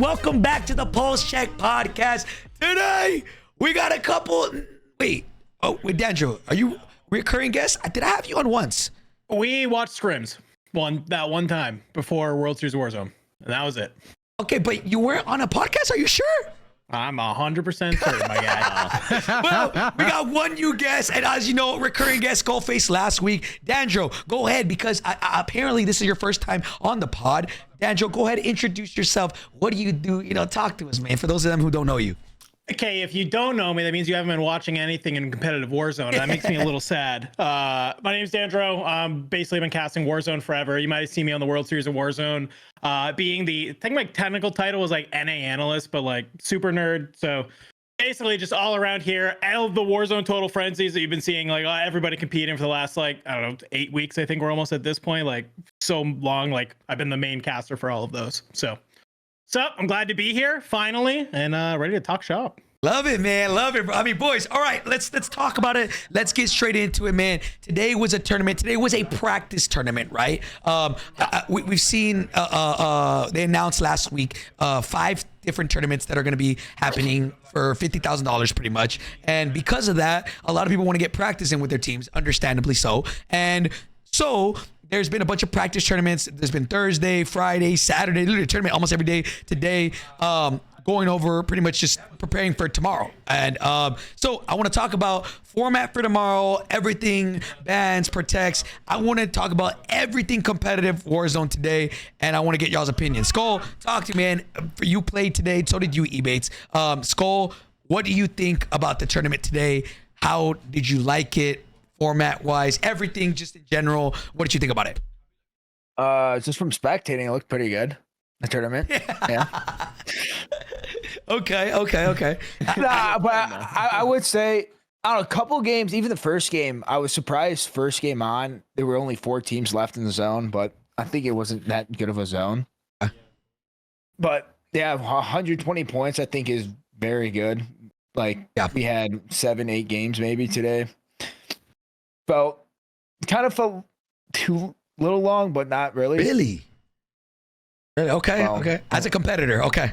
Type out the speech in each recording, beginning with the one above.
welcome back to the Pullze Check podcast. Today, we got a couple... Wait, Dandro, are you recurring guest? Did I have you on once? We watched scrims that one time before World Series Warzone, and that was it. Okay, but you weren't on a podcast? Are you sure? I'm 100% certain, my guy. Well, we got one new guest, and as you know, recurring guest Skullface last week. Dandro, go ahead, because apparently this is your first time on the pod. Dandro, go ahead, introduce yourself. What do you do? Talk to us, man, for those of them who don't know you. Okay, if you don't know me, that means you haven't been watching anything in competitive Warzone. That makes me a little sad. My name's Dandro. Basically been casting Warzone forever. You might have seen me on the World Series of Warzone. Being I think my technical title was like NA analyst, but like super nerd. So basically just all around here. All of the Warzone total frenzies that you've been seeing, like everybody competing for the last, like, I don't know, 8 weeks. I think we're almost at this point, like so long. Like I've been the main caster for all of those. So I'm glad to be here finally and ready to talk shop. Love it, man. Love it, bro. I mean, boys, all right, let's talk about it. Let's get straight into it, man. Today was a tournament. Today was a practice tournament, right? We've seen, they announced last week 5 different tournaments that are going to be happening for $50,000 pretty much. And because of that, a lot of people want to get practice in with their teams, understandably so. And so there's been a bunch of practice tournaments. There's been Thursday, Friday, Saturday, literally a tournament almost every day today. Going over pretty much just preparing for tomorrow. And so I want to talk about format for tomorrow, everything, bans, protects. I want to talk about everything competitive Warzone today, and I want to get y'all's opinion. Skull, talk to me, man. You played today, so did you, Ebatez. Skull, what do you think about the tournament today? How did you like it, format-wise, everything just in general? What did you think about it? Just from spectating, it looked pretty good. The tournament. Yeah. Okay. Nah, but I would say, I don't know, a couple games, even the first game, I was surprised first game on, there were only 4 teams left in the zone, but I think it wasn't that good of a zone. But yeah, 120 points I think is very good. Like, yeah, we had 7-8 games maybe today. Kind of felt too little long, but not really. Really? Okay, okay. As a competitor, okay.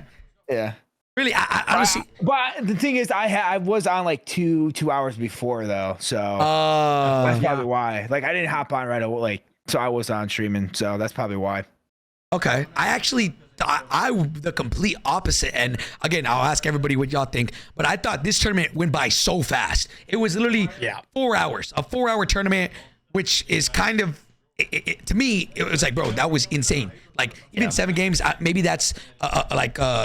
Yeah. Really, I honestly. But the thing is, I was on like two hours before though, so that's probably why. Like I didn't hop on right away, like so I was on streaming, so that's probably why. Okay, I actually I the complete opposite, and again, I'll ask everybody what y'all think. But I thought this tournament went by so fast. It was literally 4 hours, a 4-hour tournament, which is kind of. To me, it was like, bro, that was insane. Like even 7 games, maybe that's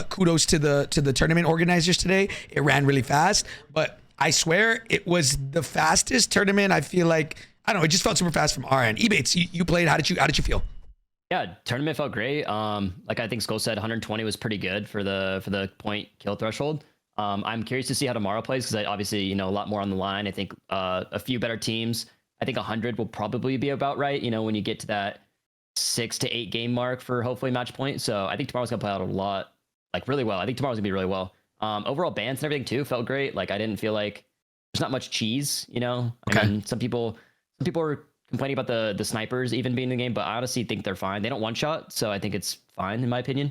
kudos to the tournament organizers today. It ran really fast, but I swear it was the fastest tournament. I feel like, I don't know, it just felt super fast from our end. Ebatez, you played. How did you feel? Yeah, tournament felt great. Like I think Skull said, 120 was pretty good for the point kill threshold. I'm curious to see how tomorrow plays because obviously a lot more on the line. I think a few better teams. I think 100 will probably be about right, when you get to that 6 to 8 game mark for hopefully match point. So I think tomorrow's gonna play out a lot, like really well. I think tomorrow's gonna be really well. Overall bans and everything too felt great. Like I didn't feel like there's not much cheese, Okay. I mean, some people were complaining about the snipers even being in the game, but I honestly think they're fine. They don't one shot, so I think it's fine in my opinion.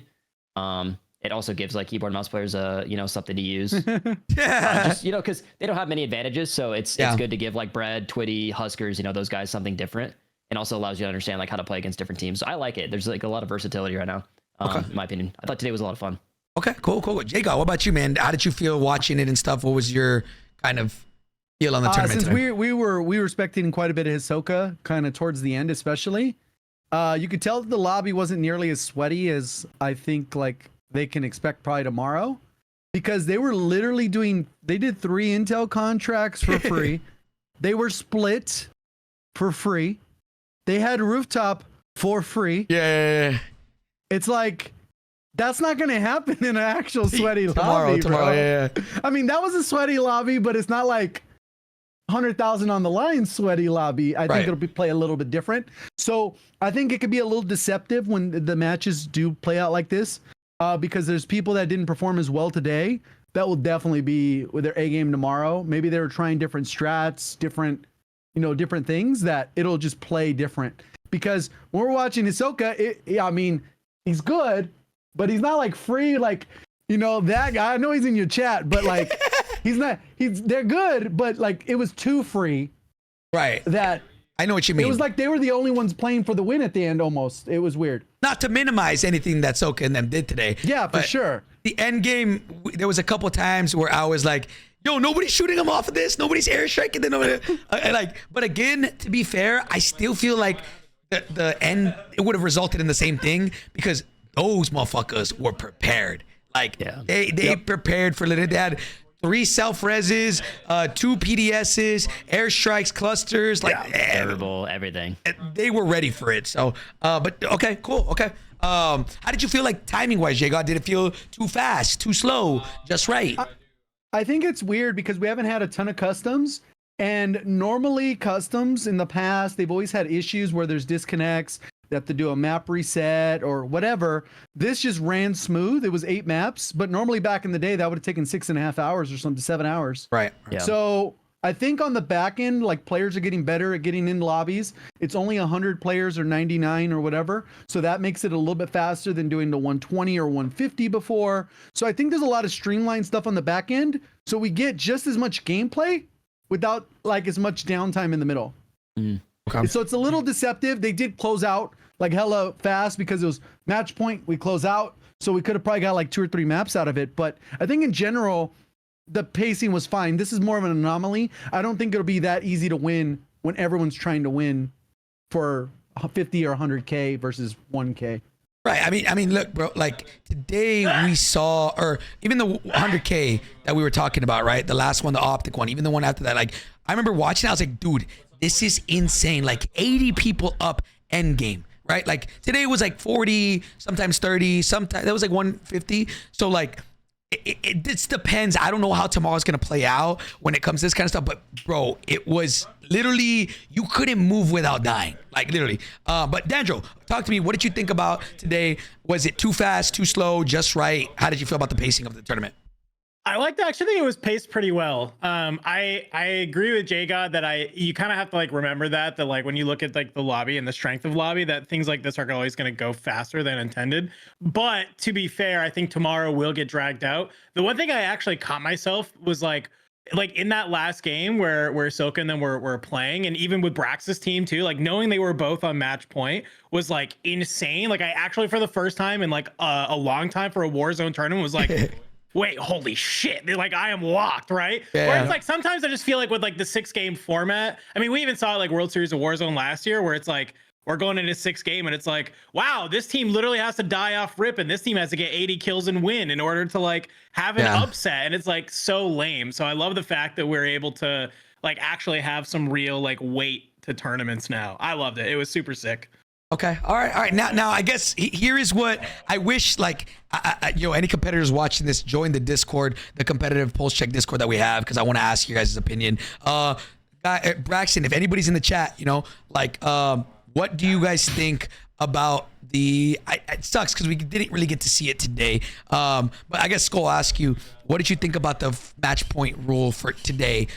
It also gives like keyboard and mouse players something to use. Just because they don't have many advantages, so it's good to give like Bread, Twitty, Huskers, those guys something different, and also allows you to understand like how to play against different teams. So I like it. There's like a lot of versatility right now. In my opinion, I thought today was a lot of fun. Okay, cool. JGOD, what about you, man? How did you feel watching it and stuff? What was your kind of feel on the tournament? Since we were spectating quite a bit of Hisoka kind of towards the end, especially, you could tell that the lobby wasn't nearly as sweaty as I think like they can expect probably tomorrow, because they were literally they did 3 intel contracts for free. They were split for free. They had rooftop for free. Yeah. It's like, that's not going to happen in an actual sweaty lobby, tomorrow, bro. Yeah. I mean, that was a sweaty lobby, but it's not like 100,000 on the line sweaty lobby. I think it'll play a little bit different. So I think it could be a little deceptive when the matches do play out like this. Because there's people that didn't perform as well today that will definitely be with their A game tomorrow. Maybe they were trying different strats, different things that it'll just play different. Because when we're watching Hisoka, I mean, he's good, but he's not like free. Like, you know, that guy, I know he's in your chat, but like, they're good, but like it was too free. Right. That I know what you mean. it was like they were the only ones playing for the win at the end almost. It was weird. Not to minimize anything that Soka and them did today. Yeah, for sure. The end game, there was a couple times where I was like, yo, nobody's shooting him off of this. Nobody's airstriking. But again, to be fair, I still feel like the end, it would have resulted in the same thing because those motherfuckers were prepared. Like they prepared for it. They had 3 self-reses, 2 PDSs, airstrikes, clusters, like terrible, everything. They were ready for it. So, but okay, cool. Okay. How did you feel like timing-wise, JGOD? Did it feel too fast, too slow, just right? I think it's weird because we haven't had a ton of customs, and normally customs in the past, they've always had issues where there's disconnects. They have to do a map reset or whatever. This just ran smooth. It was 8 maps, but normally back in the day, that would have taken 6.5 hours or something, 7 hours. Right. Yeah. So I think on the back end, like players are getting better at getting in lobbies. It's only 100 players or 99 or whatever. So that makes it a little bit faster than doing the 120 or 150 before. So I think there's a lot of streamlined stuff on the back end. So we get just as much gameplay without like as much downtime in the middle. Okay. So it's a little deceptive. They did close out like hella fast because it was match point. We close out. So we could have probably got like 2 or 3 maps out of it. But I think in general, the pacing was fine. This is more of an anomaly. I don't think it'll be that easy to win when everyone's trying to win for 50 or 100K versus 1K. Right. I mean, look, bro, like today we saw, or even the 100K that we were talking about, right? The last one, the optic one, even the one after that. Like, I remember watching, I was like, dude, this is insane. Like 80 people up end game, right? Like today was like 40, sometimes 30, sometimes that was like 150. So like, it just depends. I don't know how tomorrow's gonna play out when it comes to this kind of stuff, but bro, it was literally, you couldn't move without dying, like literally. But Dandro, talk to me. What did you think about today? Was it too fast, too slow, just right? How did you feel about the pacing of the tournament? I like that. I actually think it was paced pretty well. I agree with JGOD that you kind of have to like remember that like when you look at like the lobby and the strength of lobby, that things like this are always going to go faster than intended. But to be fair, I think tomorrow will get dragged out. The one thing I actually caught myself was like in that last game where Soka and them were playing, and even with Brax's team too, like knowing they were both on match point was like insane. Like I actually, for the first time in like a long time for a Warzone tournament, was like, wait, holy shit. They're like, I am locked, right? Yeah. Whereas like sometimes I just feel like with like the 6-game format, I mean, we even saw like World Series of Warzone last year where it's like, we're going into 6th game and it's like, wow, this team literally has to die off rip and this team has to get 80 kills and win in order to like have an upset. And it's like so lame. So I love the fact that we're able to like actually have some real like weight to tournaments now. I loved it. It was super sick. Okay. All right. Now, I guess here is what I wish, like, any competitors watching this, join the Discord, the competitive Pullze Check Discord that we have, because I want to ask you guys' opinion. Braxton, if anybody's in the chat, what do you guys think about the? It sucks because we didn't really get to see it today. But I guess Skull, I'll ask you, what did you think about the match point rule for today?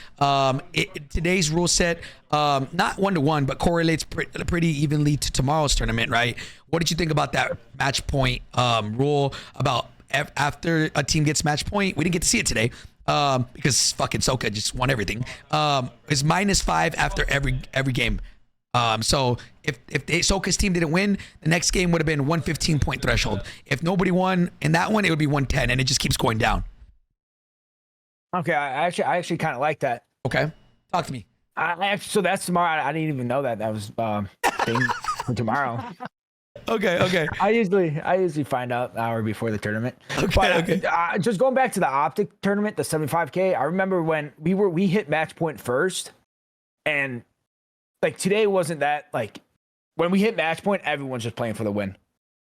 Today's rule set, not 1-to-1, but correlates pretty evenly to tomorrow's tournament, right? What did you think about that match point rule? About after a team gets match point, we didn't get to see it today. Because fucking Soka just won everything. Is -5 after every game. So if Soka's team didn't win, the next game would have been 115 point threshold. If nobody won in that one, it would be 110, and it just keeps going down. Okay, I actually kind of like that. Okay, talk to me. So that's tomorrow. I didn't even know that was thing for tomorrow. Okay. I usually find out an hour before the tournament. Okay. Just going back to the optic tournament, the 75K. I remember when we hit match point first, and like today wasn't that like when we hit match point, everyone's just playing for the win.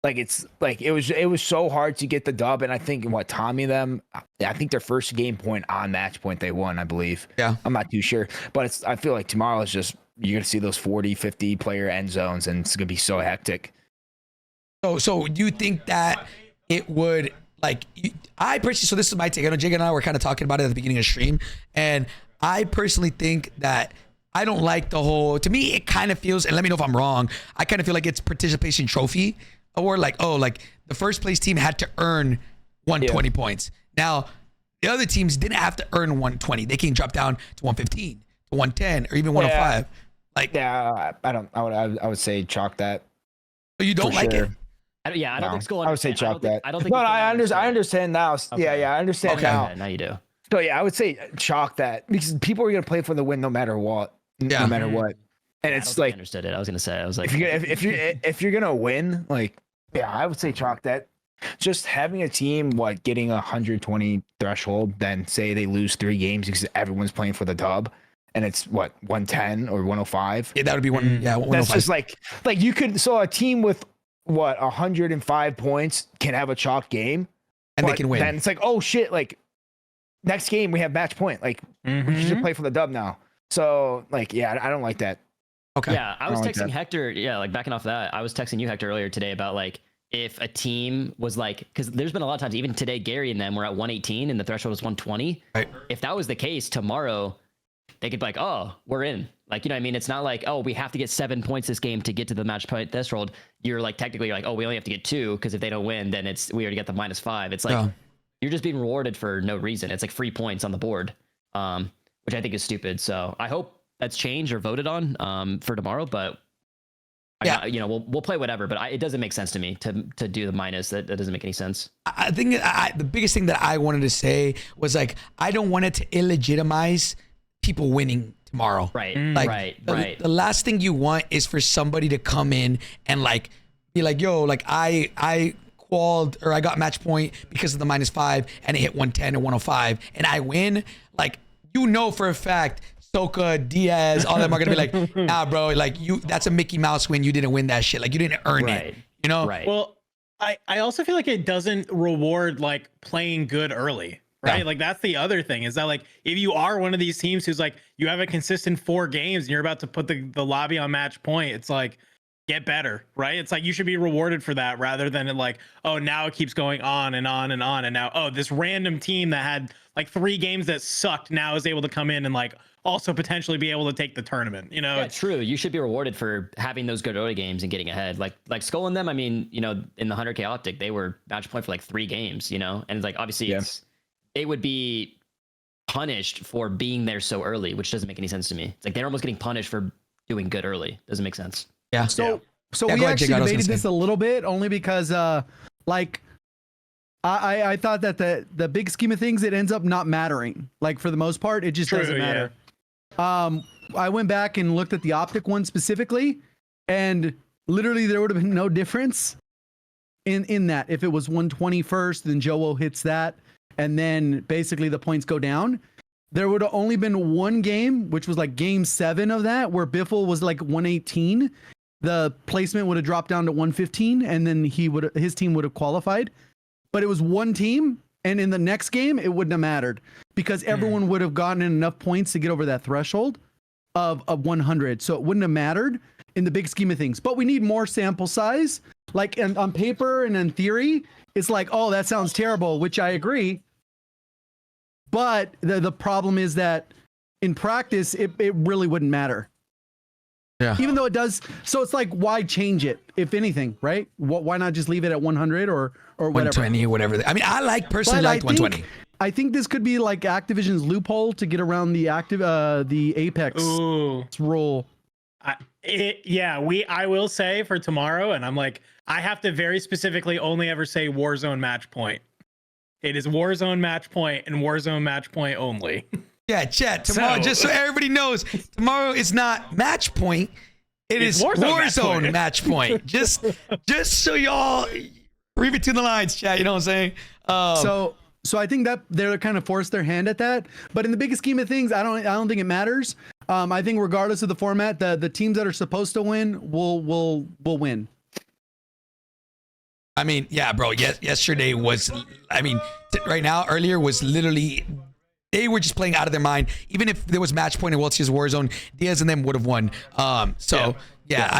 Like it's like it was so hard to get the dub, and I think Tommy them, I think their first game point on match point they won, I believe. Yeah, I'm not too sure, but I feel like tomorrow is just you're gonna see those 40, 50 player end zones, and it's gonna be so hectic. So do you think that it would I personally, so this is my take. I know Jake and I were kind of talking about it at the beginning of the stream, and I personally think that I don't like the whole, to me, it kind of feels, and let me know if I'm wrong, I kind of feel like it's participation trophy or like, oh, like the first place team had to earn 120 points. Now, the other teams didn't have to earn 120. They can drop down to 115, to 110, or even 105. Like, yeah, I would say chalk that. But you don't like it? I don't think Skull. I would say chalk that. I don't think. No, I understand now. Okay. Yeah, I understand now. Okay, now you do. So yeah, I would say chalk that because people are gonna play for the win no matter what. No matter what. And I it's don't think I like understood it. I was gonna say. I was like, if you're gonna win, like yeah, I would say chalk that. Just having a team getting 120 threshold, then say they lose 3 games because everyone's playing for the dub, and it's 110 or 105. Yeah, that would be one. Yeah, 105. That's just like you could. So a team with 105 points can have a chalk game, and they can win. Then it's like, oh shit, like next game we have match point. Like we should play for the dub now. So like, yeah, I don't like that. Okay. Yeah, I was like texting that. Hector. Yeah, like backing off that, I was texting you, Hector, earlier today about like if a team was like, because there's been a lot of times, even today, Gary and them were at 118 and the threshold was 120. Right. If that was the case tomorrow, they could be like, oh, we're in. Like, you know what I mean? It's not like, oh, we have to get 7 points this game to get to the match point threshold. You're like, technically, you're like, oh, we only have to get 2 because if they don't win, then we already get the -5. It's like, you're just being rewarded for no reason. It's like free points on the board, which I think is stupid. So I hope that's changed or voted on for tomorrow, but yeah, you know, we'll play whatever, but it doesn't make sense to me to do the minus. That doesn't make any sense. I think the biggest thing that I wanted to say was like, I don't want it to illegitimize people winning tomorrow. Right. Like, right. The last thing you want is for somebody to come in and like be like, yo, like I qualled or I got match point because of the -5 and it hit 110 or 105 and I win. Like, you know for a fact Soka, Diaz, all of them are gonna be like, nah, bro, like that's a Mickey Mouse win. You didn't win that shit. Like you didn't earn it. You know? Right. Well, I also feel like it doesn't reward like playing good early. Right. Yeah. Like that's the other thing is that like if you are one of these teams who's like you have a consistent 4 games and you're about to put the lobby on match point, it's like get better, right? It's like you should be rewarded for that rather than it like, oh, now it keeps going on and on and on. And now, oh, this random team that had like 3 games that sucked now is able to come in and like also potentially be able to take the tournament, you know? Yeah, true. You should be rewarded for having those good early games and getting ahead. Like Skull and them, I mean, you know, in the 100K Optic, they were match point for like 3 games, you know? And like, obviously they would be punished for being there so early, which doesn't make any sense to me. It's like they're almost getting punished for doing good early. Doesn't make sense. Yeah. So Yeah, we go ahead, actually JGOD, I was debated gonna this say. a little bit only because like I thought that the big scheme of things, it ends up not mattering. Like for the most part, it just doesn't matter. I went back and looked at the Optic one specifically, and literally there would have been no difference in that. If it was 120 first, then Joe hits that, and then basically the points go down. There would have only been one game, which was like game 7 of that, where Biffle was like 118. The placement would have dropped down to 115, and then his team would have qualified. But it was one team, and in the next game, it wouldn't have mattered because everyone would have gotten enough points to get over that threshold of 100. So it wouldn't have mattered in the big scheme of things. But we need more sample size. Like on paper and in theory, it's like, oh, that sounds terrible, which I agree. But the problem is that in practice, it really wouldn't matter. Yeah. Even though it does. So it's like, why change it, if anything, right? Why not just leave it at 100 or whatever? 120 or whatever. I mean, I personally liked 120. I think this could be like Activision's loophole to get around the Apex rule. I will say for tomorrow, and I'm like, I have to very specifically only ever say Warzone match point. It is Warzone match point and Warzone match point only. Yeah, chat. Tomorrow, just so everybody knows, tomorrow is not match point. It's Warzone match point. Just so y'all read between the lines, chat. You know what I'm saying? So I think that they're kind of forced their hand at that. But in the biggest scheme of things, I don't think it matters. I think regardless of the format, the teams that are supposed to win will win. I mean, yeah, bro. Yesterday was. I mean, right now, earlier was literally. They were just playing out of their mind. Even if there was match point in World Series Warzone, Diaz and them would have won. I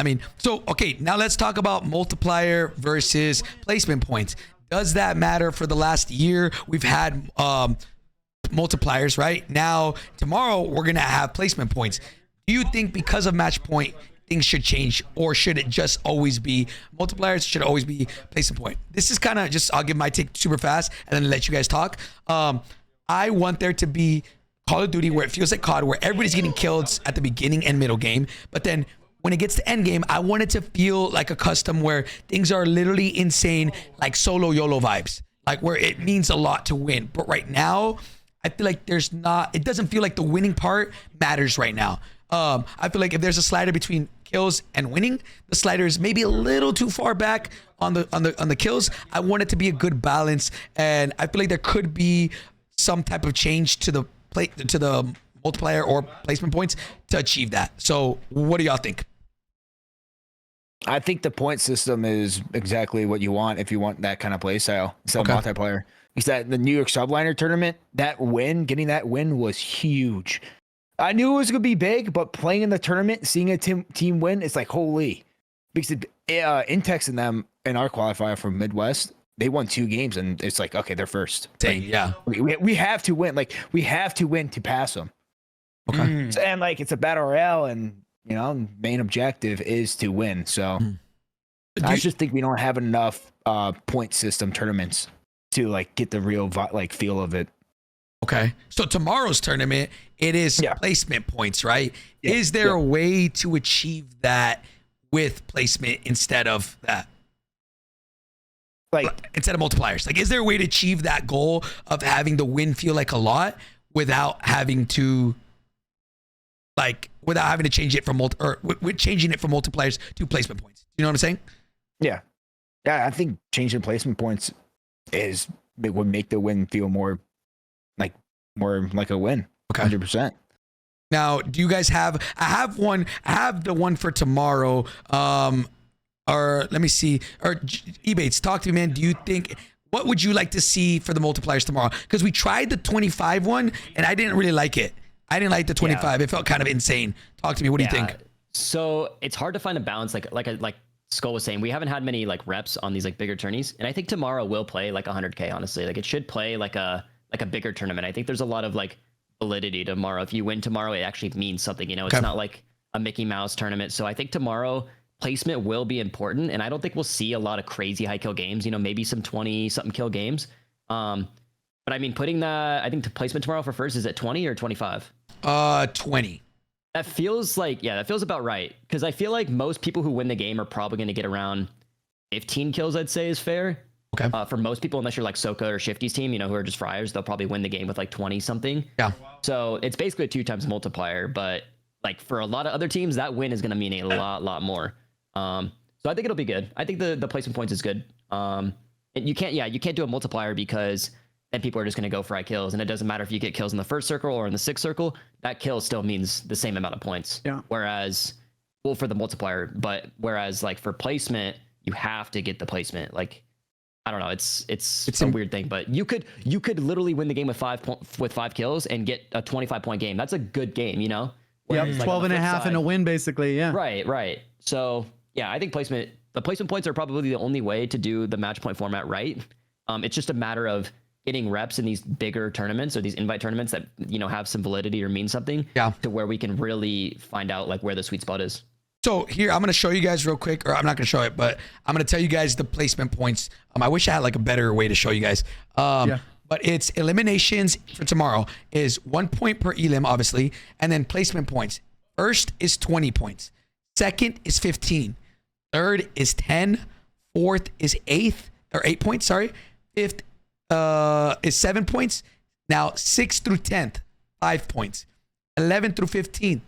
mean, okay, now let's talk about multiplier versus placement points. Does that matter? For the last year, we've had multipliers, right? Now, tomorrow, we're going to have placement points. Do you think because of match point, things should change, or should it just always be multipliers? Should it always be placement point? This is kind of just, I'll give my take super fast and then let you guys talk. I want there to be Call of Duty where it feels like COD, where everybody's getting killed at the beginning and middle game, but then when it gets to end game, I want it to feel like a custom where things are literally insane, like solo YOLO vibes, like where it means a lot to win. But right now, I feel like it doesn't feel like the winning part matters right now. I feel like if there's a slider between kills and winning, the slider is maybe a little too far back on the kills. I want it to be a good balance, and I feel like there could be some type of change to the multiplier or placement points to achieve that. So what do y'all think? I think the point system is exactly what you want if you want that kind of play style instead of multiplayer. Because that the New York Subliner tournament, getting that win was huge. I knew it was going to be big, but playing in the tournament, seeing a team win, it's like, holy. Because Intex and them in our qualifier from Midwest, they won 2 games, and it's like, okay, they're first. Dang, yeah. We have to win. Like, we have to win to pass them. Okay. So, and like, it's a battle royale, and main objective is to win. So I just think we don't have enough point system tournaments to like get the real feel of it. Okay. So tomorrow's tournament, it is placement points, right? Yeah. Is there a way to achieve that with placement instead of that? Like instead of multipliers? Like, is there a way to achieve that goal of having the win feel like a lot without having to change it from changing it from multipliers to placement points? You know what I'm saying? Yeah. I think changing placement points would make the win feel more like a win. Okay. 100%. Now, do you guys have? I have the one for tomorrow. Or let me see. Or Ebatez, talk to me, man. Do you think? What would you like to see for the multipliers tomorrow? Because we tried the 25 one, and I didn't really like it. I didn't like the 25. It felt kind of insane. Talk to me. What do you think? So it's hard to find a balance. Like Skull was saying, we haven't had many like reps on these like bigger tourneys, and I think tomorrow will play like 100K. Honestly, like it should play like a bigger tournament. I think there's a lot of like validity tomorrow. If you win tomorrow, it actually means something. It's not like a Mickey Mouse tournament. So I think tomorrow placement will be important, and I don't think we'll see a lot of crazy high kill games. Maybe some 20-something kill games. But I mean, putting I think the placement tomorrow for first is at 20 or 25. 20. That feels like, that feels about right. Because I feel like most people who win the game are probably going to get around 15 kills, I'd say is fair. Okay. For most people, unless you're like Soka or Shifty's team, who are just friars, they'll probably win the game with like 20 something. Yeah. So it's basically a 2 times multiplier, but like for a lot of other teams, that win is going to mean a lot more. So I think it'll be good. I think the placement points is good. And you can't do a multiplier because then people are just going to go for high kills, and it doesn't matter if you get kills in the first circle or in the 6th circle. That kill still means the same amount of points. Yeah. Whereas, for the multiplier, whereas like for placement, you have to get the placement. Like, I don't know. It's a weird thing, but you could literally win the game with 5 kills and get a 25-point game. That's a good game, Yeah, Whereas, 12 and a half and a win, basically. Yeah. Right. So yeah, I think the placement points are probably the only way to do the match point format right. It's just a matter of getting reps in these bigger tournaments or these invite tournaments that have some validity or mean something. Yeah. To where we can really find out like where the sweet spot is. So here, I'm going to show you guys real quick, or I'm not going to show it, but I'm going to tell you guys the placement points. I wish I had like a better way to show you guys. But it's eliminations for tomorrow is 1 point per elim, obviously, and then placement points. First is 20 points. Second is 15. Third is 10. Fourth is 8 points, sorry. Fifth is 7 points. Now 6th through 10th, 5 points. 11th through 15th,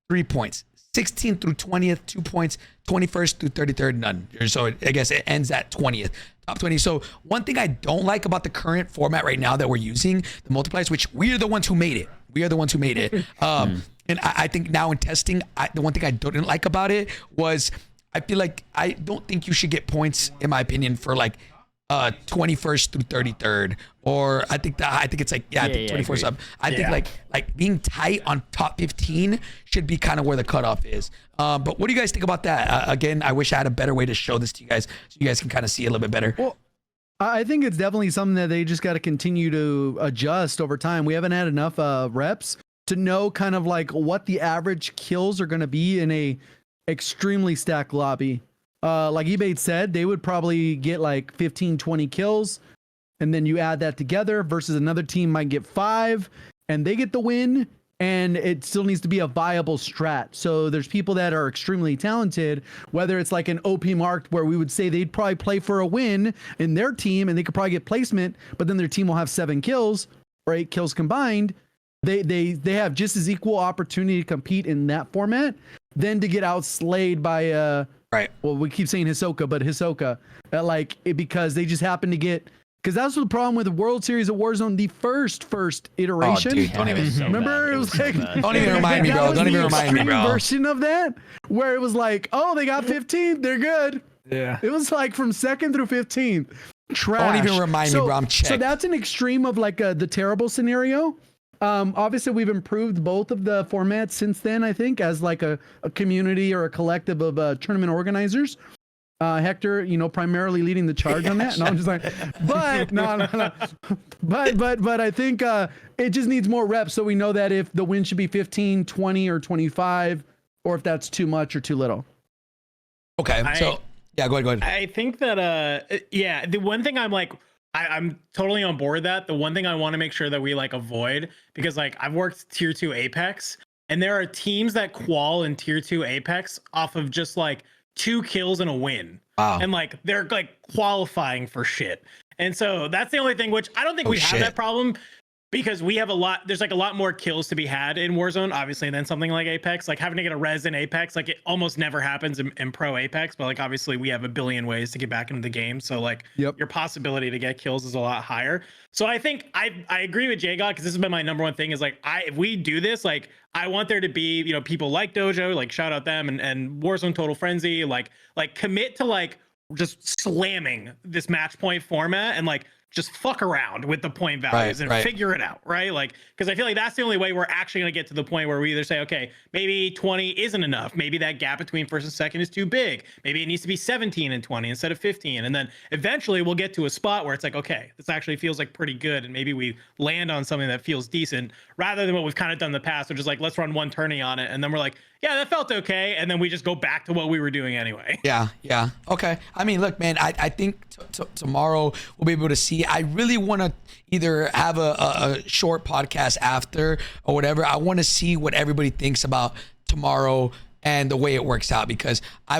3 points. 16th through 20th, 2 points. 21st through 33rd, none. So I guess it ends at 20th, top 20. So one thing I don't like about the current format right now that we're using, the multipliers, which we are the ones who made it. And I think now in testing, the one thing I didn't like about it was I feel like I don't think you should get points, in my opinion, for like 21st through 33rd, or I think it's like 24th up. I think like being tight on top 15 should be kind of where the cutoff is. But what do you guys think about that? Again, I wish I had a better way to show this to you guys so you guys can kind of see it a little bit better. Well, I think it's definitely something that they just got to continue to adjust over time. We haven't had enough reps to know kind of like what the average kills are going to be in a extremely stacked lobby. Like Ebatez said, they would probably get like 15, 20 kills. And then you add that together versus another team might get 5 and they get the win. And it still needs to be a viable strat. So there's people that are extremely talented, whether it's like an OP marked where we would say they'd probably play for a win in their team and they could probably get placement, but then their team will have 7 kills or 8 kills combined. They have just as equal opportunity to compete in that format than to get outslayed by right. Well, we keep saying Hisoka, but Hisoka, because they just happen to get. Because that's the problem with the World Series of Warzone, the first iteration. Oh, dude, don't even remember. It was like, don't even remind me, bro. Don't even remind me, bro. Version of that where it was like, oh, they got 15th, they're good. Yeah. It was like from 2nd through 15th. Trash. Don't even remind me, bro. I'm checked. So that's an extreme of like the terrible scenario. Obviously, we've improved both of the formats since then, I think, as like a community or a collective of tournament organizers. Hector, primarily leading the charge on that. And I'm just like, but no. But I think it just needs more reps so we know that if the win should be 15, 20, or 25, or if that's too much or too little. Okay, so yeah, go ahead. I think that the one thing I'm like, I'm totally on board with that. The one thing I want to make sure that we like avoid, because like I've worked tier 2 Apex, and there are teams that qual in tier 2 Apex off of just like 2 kills and a win. Wow. And like they're like qualifying for shit. And so that's the only thing, which I don't think we have that problem, because we have there's like a lot more kills to be had in Warzone, obviously, than something like Apex. Like having to get a res in Apex, like it almost never happens in pro Apex, but like obviously we have a billion ways to get back into the game. So like your possibility to get kills is a lot higher. So I think I agree with JGOD, because this has been my number one thing is like, if we do this, like I want there to be, people like Dojo, like shout out them, and Warzone Total Frenzy, like commit to like just slamming this match point format and like just fuck around with the point values and figure it out, right? Like, because I feel like that's the only way we're actually going to get to the point where we either say, okay, maybe 20 isn't enough. Maybe that gap between first and second is too big. Maybe it needs to be 17 and 20 instead of 15. And then eventually we'll get to a spot where it's like, okay, this actually feels like pretty good. And maybe we land on something that feels decent rather than what we've kind of done in the past, which is like, let's run one tourney on it. And then we're like, yeah, that felt okay. And then we just go back to what we were doing anyway. Yeah. Okay. I mean, look, man, I think tomorrow we'll be able to see. I really want to either have a short podcast after or whatever. I want to see what everybody thinks about tomorrow and the way it works out, because I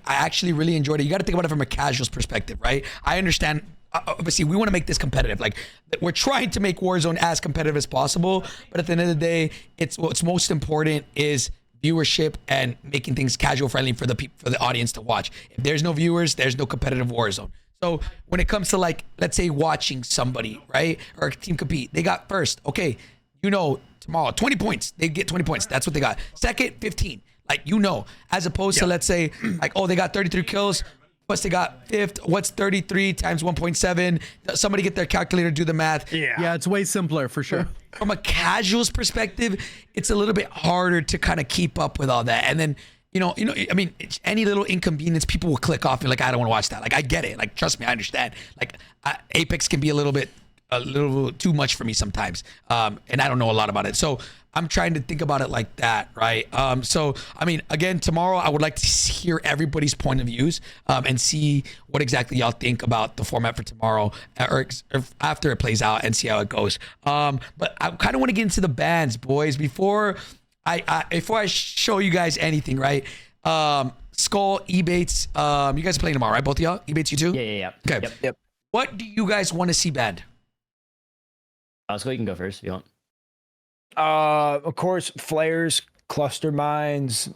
actually really enjoyed it. You got to think about it from a casual's perspective, right? I understand. Obviously, we want to make this competitive. Like, we're trying to make Warzone as competitive as possible. But at the end of the day, what's most important is viewership and making things casual friendly for the audience to watch. If there's no viewers, there's no competitive Warzone. So when it comes to, like, let's say watching somebody, right, or a team compete, they got first. Okay, tomorrow 20 points. They get 20 points. That's what they got. Second, 15. Like, as opposed to, let's say, like, oh, they got 33 kills. Plus they got 5th. What's 33 times 1.7? Somebody get their calculator, do the math. Yeah, it's way simpler for sure. From a casual's perspective, it's a little bit harder to kind of keep up with all that. And then, I mean, any little inconvenience, people will click off and like, I don't want to watch that. Like, I get it. Like, trust me, I understand. Like, Apex can be a little too much for me sometimes. And I don't know a lot about it. So I'm trying to think about it like that, right? So, I mean, again, tomorrow I would like to hear everybody's point of views and see what exactly y'all think about the format for tomorrow or after it plays out and see how it goes. But I kind of want to get into the bans, boys, before I show you guys anything, right? Skull, Ebatez, you guys are playing tomorrow, right? Both of y'all? Ebatez, you too? Yeah. Okay. Yep. What do you guys want to see banned? Skull, you can go first if you want. Of course, flares, cluster mines.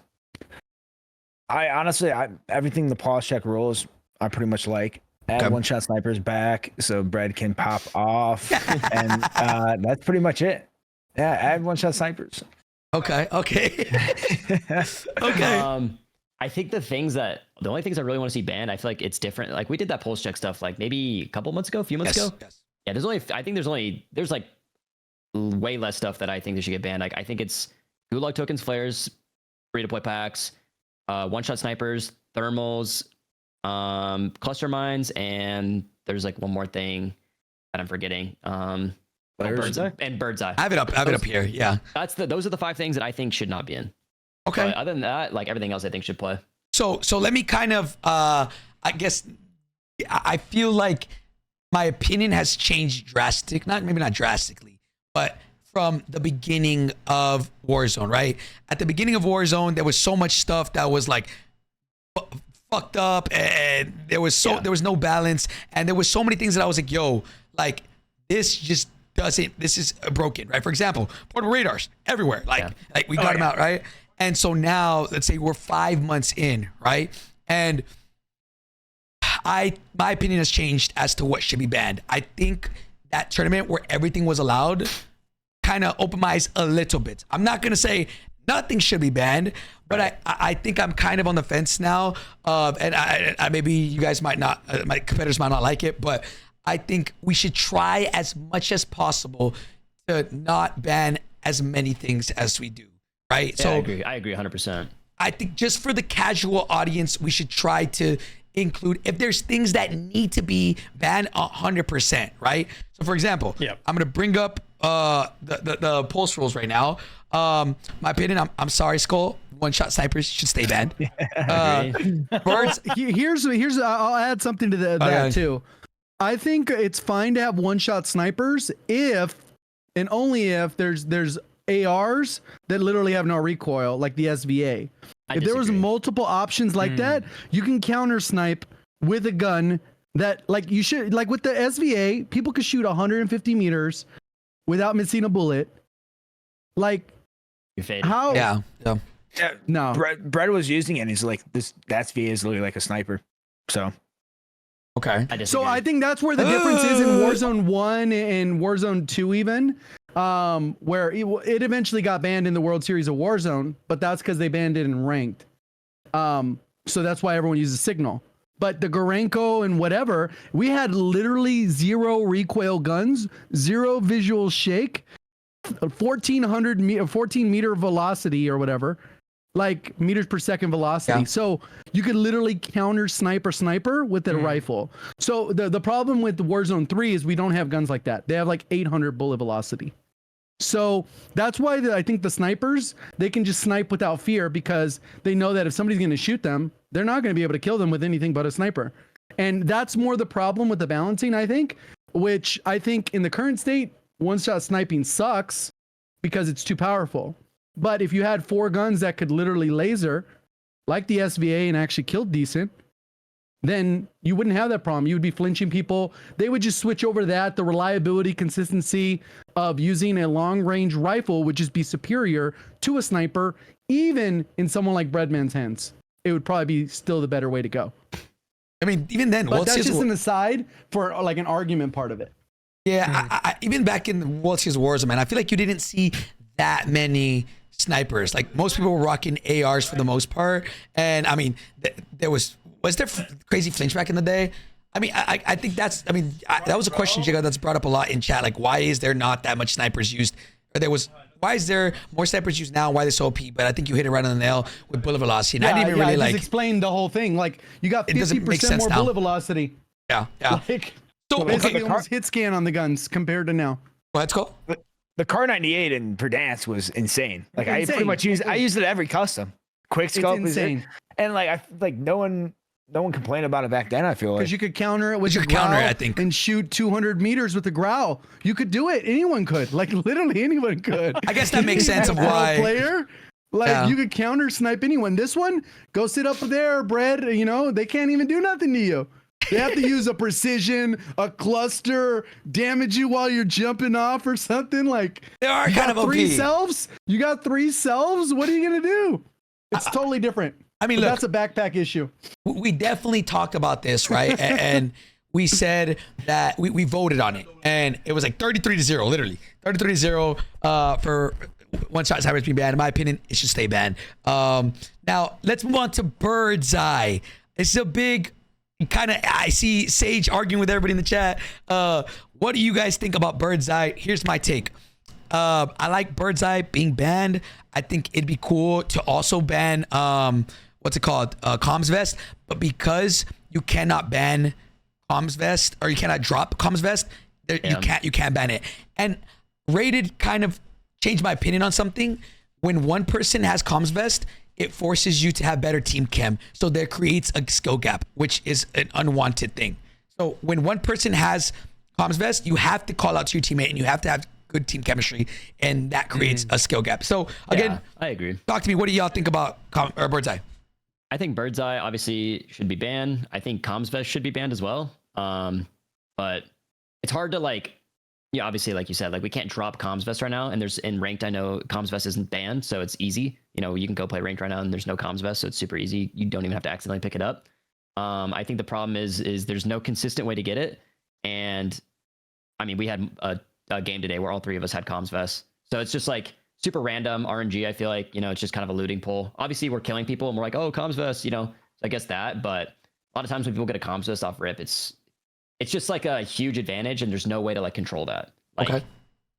I honestly, everything the Pullze Check rules, I pretty much like. Add one-shot snipers back so bread can pop off, and that's pretty much it. Yeah, add one-shot snipers. Okay. Okay. I think the only things I really want to see banned, I feel like it's different. Like, we did that Pullze Check stuff like maybe a couple months ago, a few months ago. Yes. Yeah, there's like way less stuff that I think they should get banned. Like, I think it's gulag tokens, flares, free to play packs, one-shot snipers, thermals, cluster mines, and there's like one more thing that I'm forgetting. Bird's eye. I have it up here. Yeah. Those are the 5 things that I think should not be in. Okay. But other than that, like everything else, I think should play. So let me kind of I guess I feel like my opinion has changed maybe not drastically, but from the beginning of Warzone, right? At the beginning of Warzone, there was so much stuff that was like fucked up, and there was no balance, and there was so many things that I was like, yo, like this just doesn't, this is broken, right? For example, portable radars everywhere, like we got them out, right? And so now, let's say we're 5 months in, right? And my opinion has changed as to what should be banned. I think that tournament where everything was allowed kind of opened my eyes a little bit. I'm not gonna say nothing should be banned, but I think I'm kind of on the fence now. And I maybe you guys might not, my competitors might not like it, but I think we should try as much as possible to not ban as many things as we do. Right. Yeah, so I agree 100%. I think just for the casual audience, we should try to include, if there's things that need to be banned, 100%. Right. So for example, I'm going to bring up the Pullze rules right now. My opinion, I'm sorry, Skull, one-shot snipers should stay banned. Birds. Here's I'll add something to that too. I think it's fine to have one-shot snipers if and only if there's ARs that literally have no recoil, like the SVA. If there was multiple options like that, you can counter snipe with a gun that, like, you should, like with the SVA, people could shoot 150 meters without missing a bullet. Like, how? Yeah. No. Brett was using it, and he's like, that SVA is literally like a sniper. So. Okay. So I think that's where the difference is in Warzone 1 and Warzone 2 even, where it eventually got banned in the World Series of Warzone, but that's because they banned it in ranked. So that's why everyone uses Signal. But the Gorenko and whatever, we had literally 0 recoil guns, 0 visual shake, 14 meter velocity or whatever, like meters per second velocity. Yeah. So you could literally counter sniper with a rifle. So the problem with the Warzone 3 is we don't have guns like that. They have like 800 bullet velocity. So that's why I think the snipers, they can just snipe without fear, because they know that if somebody's going to shoot them, they're not going to be able to kill them with anything but a sniper. And that's more the problem with the balancing, I think, which I think in the current state, one-shot sniping sucks because it's too powerful. But if you had 4 guns that could literally laser, like the SVA, and actually kill decent, then you wouldn't have that problem. You would be flinching people. They would just switch over to that. The reliability, consistency of using a long-range rifle would just be superior to a sniper, even in someone like Breadman's hands. It would probably be still the better way to go. I mean, even then, but that's just an aside for like an argument part of it. Yeah, I even back in the World Series of Warzone, man, I feel like you didn't see that many snipers. Like, most people were rocking ARs for the most part, and I mean, was there crazy flinch back in the day? I mean, I think that's, I mean, that was a question, JGOD, that's brought up a lot in chat. Like, why is there not that much snipers used? Or why is there more snipers used now? Why are they so OP? But I think you hit it right on the nail with bullet velocity. And I didn't even really just explain the whole thing. Like, you got 50% more bullet velocity. Yeah. Like, so basically almost hit scan on the guns compared to now. Well, let's go. The Car 98 in Verdansk was insane. Like, I pretty much used it every custom. Quick scope is insane. And like no one complained about it back then, I feel like. Because you could counter it with a growl, I think, and shoot 200 meters with a growl. You could do it. Anyone could. Like, literally anyone could. I guess that makes sense of why. Player, like, you could counter snipe anyone. This one, go sit up there, Brad. You know, they can't even do nothing to you. They have to use a precision, a cluster, damage you while you're jumping off or something. Like, they are kind of OP. 3 selves? You got 3 selves? What are you going to do? It's totally different. I mean, look, that's a backpack issue. We definitely talked about this, right? and we said that we voted on it, and it was like 33-0, literally 33-0 for one-shot snipers being banned. In my opinion, it should stay banned. Now let's move on to Bird's Eye. This is a big kind of. I see Sage arguing with everybody in the chat. What do you guys think about Bird's Eye? Here's my take. I like Bird's Eye being banned. I think it'd be cool to also ban what's it called? Comms Vest. But because you cannot ban Comms Vest, or you cannot drop Comms Vest, you can't ban it. And Rated kind of changed my opinion on something when one person has comms vest, it forces you to have better team chem. So that creates a skill gap, which is an unwanted thing. So when one person has comms vest, you have to call out to your teammate and you have to have good team chemistry, and that creates a skill gap. So again, Yeah, I agree. talk to me. What do y'all think about Bird's Eye? I think Bird's Eye obviously should be banned. I think comms vest should be banned as well. But it's hard to like, yeah, obviously, like you said, like we can't drop comms vest right now. And there's in ranked, I know comms vest isn't banned, so it's easy. You know, you can go play ranked right now and there's no comms vest, so it's super easy. You don't even have to accidentally pick it up. I think the problem is there's no consistent way to get it. And I mean, we had a game today where all three of us had comms vests. So it's just like super random RNG. I feel like, you know, it's just kind of a looting pool. Obviously we're killing people and we're like, oh, comms vest, you know, so I guess that, but a lot of times when people get a comms vest off rip, it's just like a huge advantage and there's no way to like control that. Like, Okay.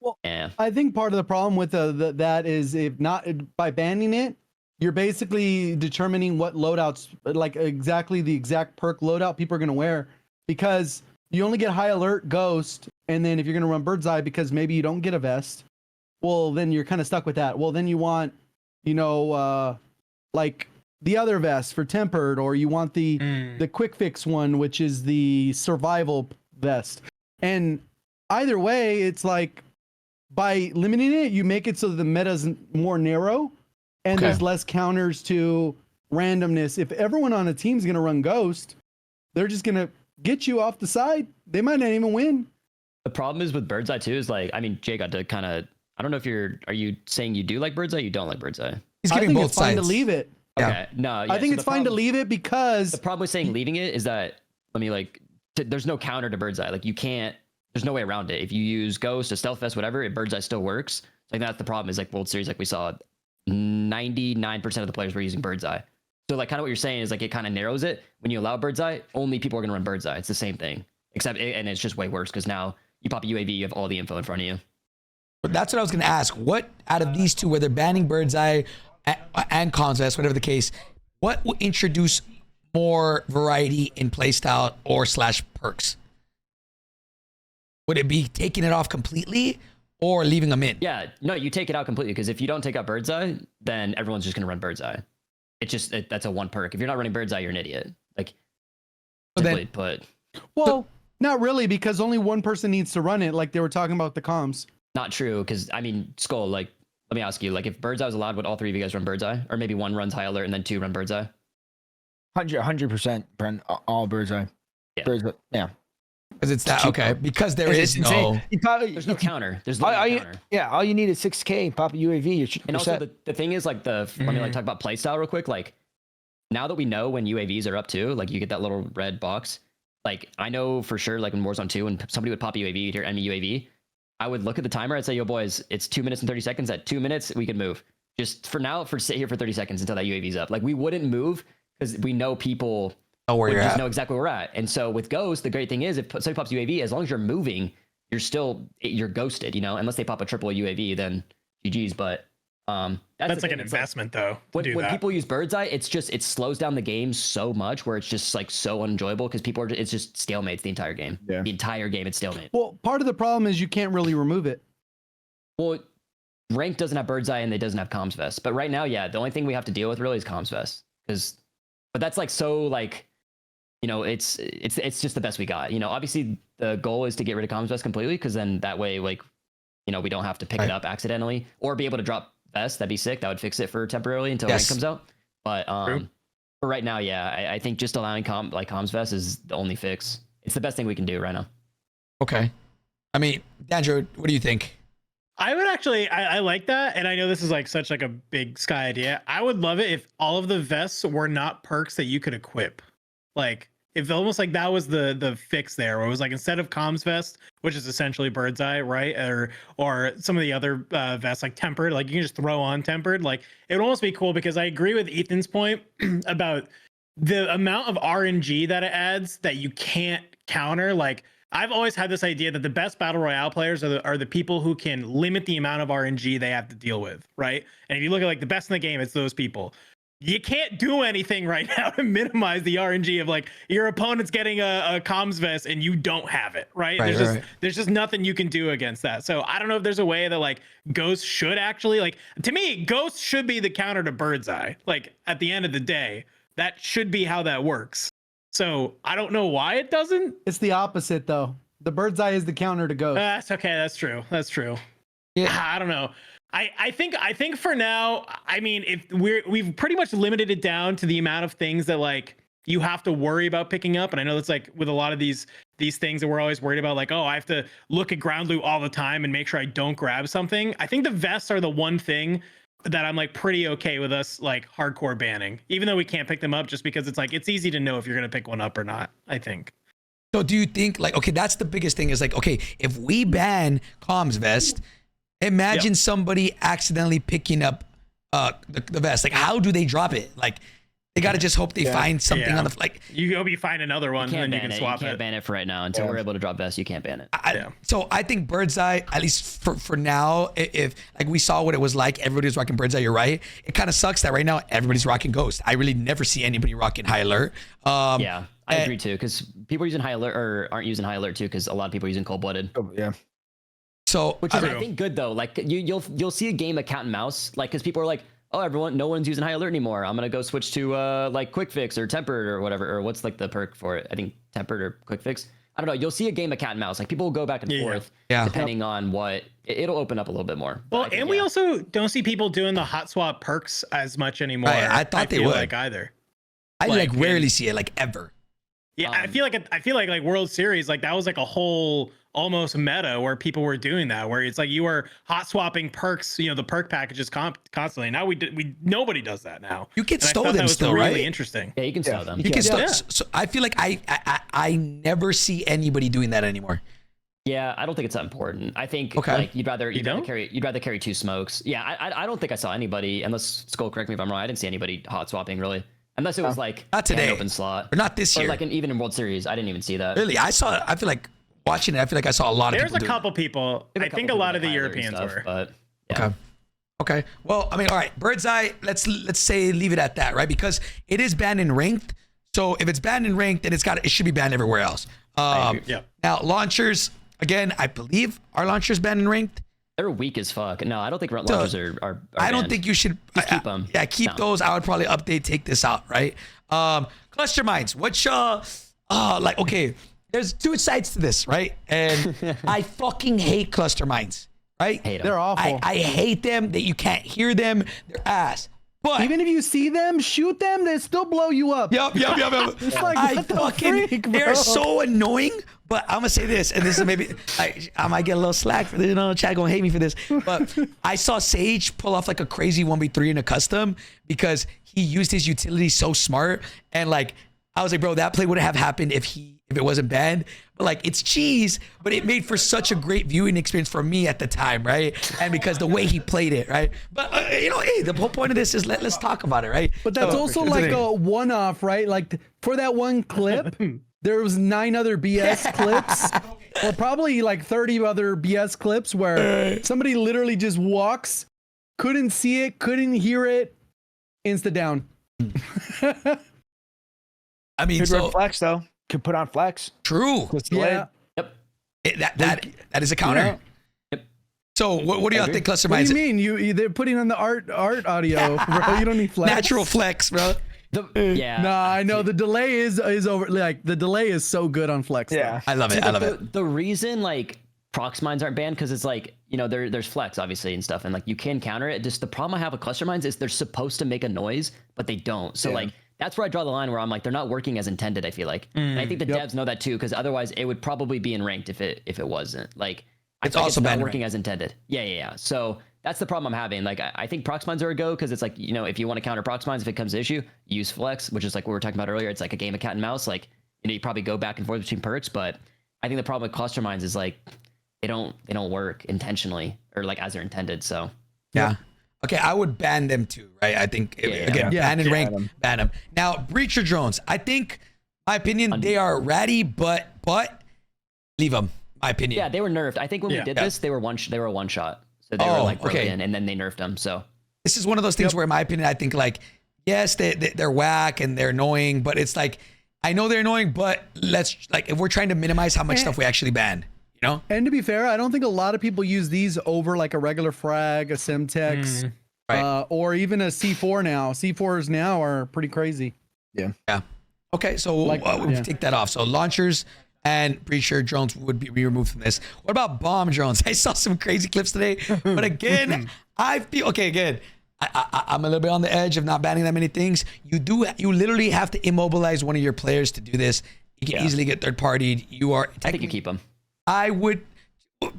Well, yeah. I think part of the problem with that is if not by banning it, you're basically determining what loadouts, like exactly the exact perk loadout people are going to wear, because you only get high alert, ghost, and then if you're going to run Bird's Eye because maybe you don't get a vest, well, then you're kind of stuck with that. Well, then you want, you know, like the other vest for tempered, or you want the quick fix one, which is the survival vest. And either way, it's like by limiting it, you make it so that the meta's more narrow and Okay. there's less counters to randomness. If everyone on a team's going to run ghost, they're just going to get you off the side. They might not even win. The problem is with Bird's Eye too is like, I mean, Jay got to kind of, I don't know if are you saying you do like Bird's Eye? You don't like Bird's Eye? He's I giving think both it's fine sides. to leave it. Yeah. Okay. No, yeah, I think so it's the fine to problem- leave it because The problem with saying leaving it is that, let me like, there's no counter to Bird's Eye. Like you can't, there's no way around it. If you use Ghost, a Stealth Vest, whatever, Bird's Eye still works. Like that's the problem is like World Series, like we saw 99% of the players were using Bird's Eye. So like kind of what you're saying is like it kind of narrows it. When you allow Bird's Eye, only people are going to run Bird's Eye. It's the same thing, except, and it's just way worse because now you pop a UAV, you have all the info in front of you. But that's what I was going to ask. What out of these two, whether banning Bird's Eye and comms vest, whatever the case, what will introduce more variety in playstyle or / perks? Would it be taking it off completely or leaving them in? Yeah, no, you take it out completely because if you don't take out Bird's Eye, then everyone's just going to run Bird's Eye. It's just, that's a one perk. If you're not running Bird's Eye, you're an idiot. Like, So then- simply put. well, not really, because only one person needs to run it, like they were talking about the comms. Not true, because I mean, Skull, like, let me ask you, like, if Bird's Eye was allowed, would all three of you guys run Bird's Eye? Or maybe one runs High Alert and then two run Bird's Eye? 100%, Brent. All Bird's Eye. Yeah. Bird's Eye. Yeah. Because it's that, okay. Because there It's is no. You probably, There's no counter. There's all, no all you, counter. yeah, all you need is 6K, pop a UAV. You're And also, set. the thing is, like, let me, like, talk about playstyle real quick. Like, now that we know when UAVs are up too, like, you get that little red box. Like, I know for sure, like, in Warzone 2, when somebody would pop a UAV, you'd hear enemy UAV, I would look at the timer, I'd say, yo, boys, it's 2 minutes and 30 seconds. At 2 minutes, we can move. Just for now, sit here for 30 seconds until that UAV's up. Like, we wouldn't move because we know people Know where would you're just at. know exactly where we're at. And so with Ghost, the great thing is if somebody pops UAV, as long as you're moving, you're ghosted, you know, unless they pop a triple UAV, then GG's. But That's the like thing, an it's investment, though. To do when that. people use Bird's Eye, it's just, it slows down the game so much where it's just like so unenjoyable because people are, it's just stalemates the entire game. Yeah. The entire game, it's stalemate. Well, part of the problem is you can't really remove it. Well, Rank doesn't have Bird's Eye and it doesn't have Comms Vest. But right now, yeah, the only thing we have to deal with really is Comms Vest. But that's like so like, you know, it's just the best we got. You know, obviously the goal is to get rid of Comms Vest completely because then that way, like, you know, we don't have to pick it up accidentally or be able to drop Vest. That'd be sick. That would fix it for temporarily until Rank comes out. But for right now, yeah, I think just allowing Comms Vest is the only fix. It's the best thing we can do right now. Okay. I mean, Dandro, what do you think? I would actually, I like that, and I know this is like such like a big sky idea. I would love it if all of the vests were not perks that you could equip. Like if almost like that was the fix there, where it was like instead of comms vest, which is essentially Bird's Eye, right, or some of the other vests like tempered, like you can just throw on tempered. Like it would almost be cool because I agree with Ethan's point about the amount of RNG that it adds that you can't counter. Like I've always had this idea that the best battle royale players are the people who can limit the amount of RNG they have to deal with, right? And if you look at like the best in the game, it's those people. you can't do anything right now to minimize the RNG of like your opponent's getting a comms vest and you don't have it, right? There's just nothing you can do against that. So I don't know if there's a way that like Ghost should actually, like, to me, Ghost should be the counter to Birdseye. Like at the end of the day, that should be how that works. So I don't know why it doesn't. It's the opposite though. The Birdseye is the counter to Ghost. That's okay. That's true. That's true. Yeah. I don't know. I think for now, I mean, if we've pretty much limited it down to the amount of things that like you have to worry about picking up. And I know that's like with a lot of these things that we're always worried about, like, oh, I have to look at ground loot all the time and make sure I don't grab something. I think the vests are the one thing that I'm like pretty okay with us like hardcore banning, even though we can't pick them up, just because it's like it's easy to know if you're gonna pick one up or not, I think. So do you think like, okay, that's the biggest thing is like, okay, if we ban comms vest, imagine somebody accidentally picking up the vest. Like, how do they drop it? Like, they got to just hope they find something on the, like, you hope you find another one and then you can swap it. You can't ban it for right now until we're able to drop vests. You can't ban it. So I think Birdseye, at least for now, if like we saw what it was like, everybody was rocking Birdseye. You're right. It kind of sucks that right now everybody's rocking Ghost. I really never see anybody rocking High Alert. Yeah, I agree too, because people are using High Alert or aren't using High Alert too, because a lot of people are using Cold Blooded. Oh, yeah. So which is I think good though. Like you'll see a game of cat and mouse, like, because people are like, oh, no one's using High Alert anymore. I'm gonna go switch to like Quick Fix or Tempered or whatever, or what's like the perk for it? I think Tempered or Quick Fix. I don't know. You'll see a game of cat and mouse. Like people will go back and forth depending on what it'll open up a little bit more. Well, and we also don't see people doing the hot swap perks as much anymore. Right, I thought they would like either. I like rarely see it, like ever. Yeah, I feel like World Series, like that was like a whole almost meta where people were doing that, where it's like you were hot swapping perks, the perk packages constantly. Now nobody does that now. You can stow them that was still, really right? interesting. Yeah, you can stow them. You can stow. So I feel like I never see anybody doing that anymore. Yeah, I don't think it's that important. I think like you'd rather carry two smokes. Yeah, I don't think I saw anybody, unless Skull, correct me if I'm wrong. I didn't see anybody hot swapping really. Unless it was like not today, an open slot, or not this year, or like even in World Series, I didn't even see that. Really, I feel like watching it. I feel like I saw a lot of. There's people. A couple people. I think a lot of the Europeans were. But yeah. Okay. Well, I mean, all right, Birdseye. Let's say leave it at that, right? Because it is banned in ranked. So if it's banned in ranked, then it should be banned everywhere else. Now launchers, again, I believe our launchers banned in ranked. They're weak as fuck. No, I don't think launchers are I don't think you should just keep them. Yeah, keep those. I would probably take this out, right? Cluster mines. What's like? Okay, there's two sides to this, right? And I fucking hate cluster mines, right? Hate them. They're awful. I hate them. That you can't hear them. They're ass. But even if you see them, shoot them, they still blow you up. Yep. It's like, what the freak, bro? They're so annoying. But I'm gonna say this, and this is maybe I might get a little slack for this. Chad gonna hate me for this. But I saw Sage pull off like a crazy 1v3 in a custom because he used his utility so smart, and like I was like, bro, that play wouldn't have happened if it wasn't banned. But like, it's cheese, but it made for such a great viewing experience for me at the time, right? And because the way he played it, right? But hey, the whole point of this is let's talk about it, right? But that's also like a one-off, right? Like for that one clip, there was 9 other BS clips, or probably like 30 other BS clips where somebody literally just walks, couldn't see it, couldn't hear it, insta down. I mean, could flex though. Could put on flex. True. Yeah. Yep. That is a counter. Yeah. Yep. So what do y'all think cluster mines? What do you mean? They're putting on the art audio, bro. You don't need flex. Natural flex, bro. Nah, I know the delay is over. Like the delay is so good on flex. Yeah, I love it. I love it. The reason like prox mines aren't banned because it's like there's flex obviously and stuff, and like you can counter it. Just the problem I have with cluster mines is they're supposed to make a noise, but they don't. So like that's where I draw the line where I'm like they're not working as intended. I feel like, and I think the devs know that too, because otherwise it would probably be in ranked if it wasn't. Like it's also not working as intended. Yeah. So that's the problem I'm having. Like, I think prox mines are a go because it's like, if you want to counter prox mines, if it comes to issue, use flex, which is like what we were talking about earlier. It's like a game of cat and mouse. Like, you probably go back and forth between perks, but I think the problem with cluster mines is like they don't work intentionally or like as they're intended. So yeah. Okay, I would ban them too, right? I think ban and rank, ban them. Now, breacher drones. I think, my opinion, they are ratty, but leave them. My opinion. Yeah, they were nerfed. I think when we did this, they were one shot. So they were like broken, and then they nerfed them. So this is one of those things where, in my opinion, I think like yes, they're whack and they're annoying, but it's like, I know they're annoying, but let's like, if we're trying to minimize how much stuff we actually ban, you know? And to be fair, I don't think a lot of people use these over like a regular frag, a Semtex, Right. or even a C4 now. C4s now are pretty crazy. Yeah. Okay, so Like, we'll yeah. take that off. So launchers and pretty sure drones would be removed from this. What about bomb drones? I saw some crazy clips today, but again, I feel okay. Again, I'm a little bit on the edge of not banning that many things. You literally have to immobilize one of your players to do this. You can easily get third partied. I think you keep them. I would.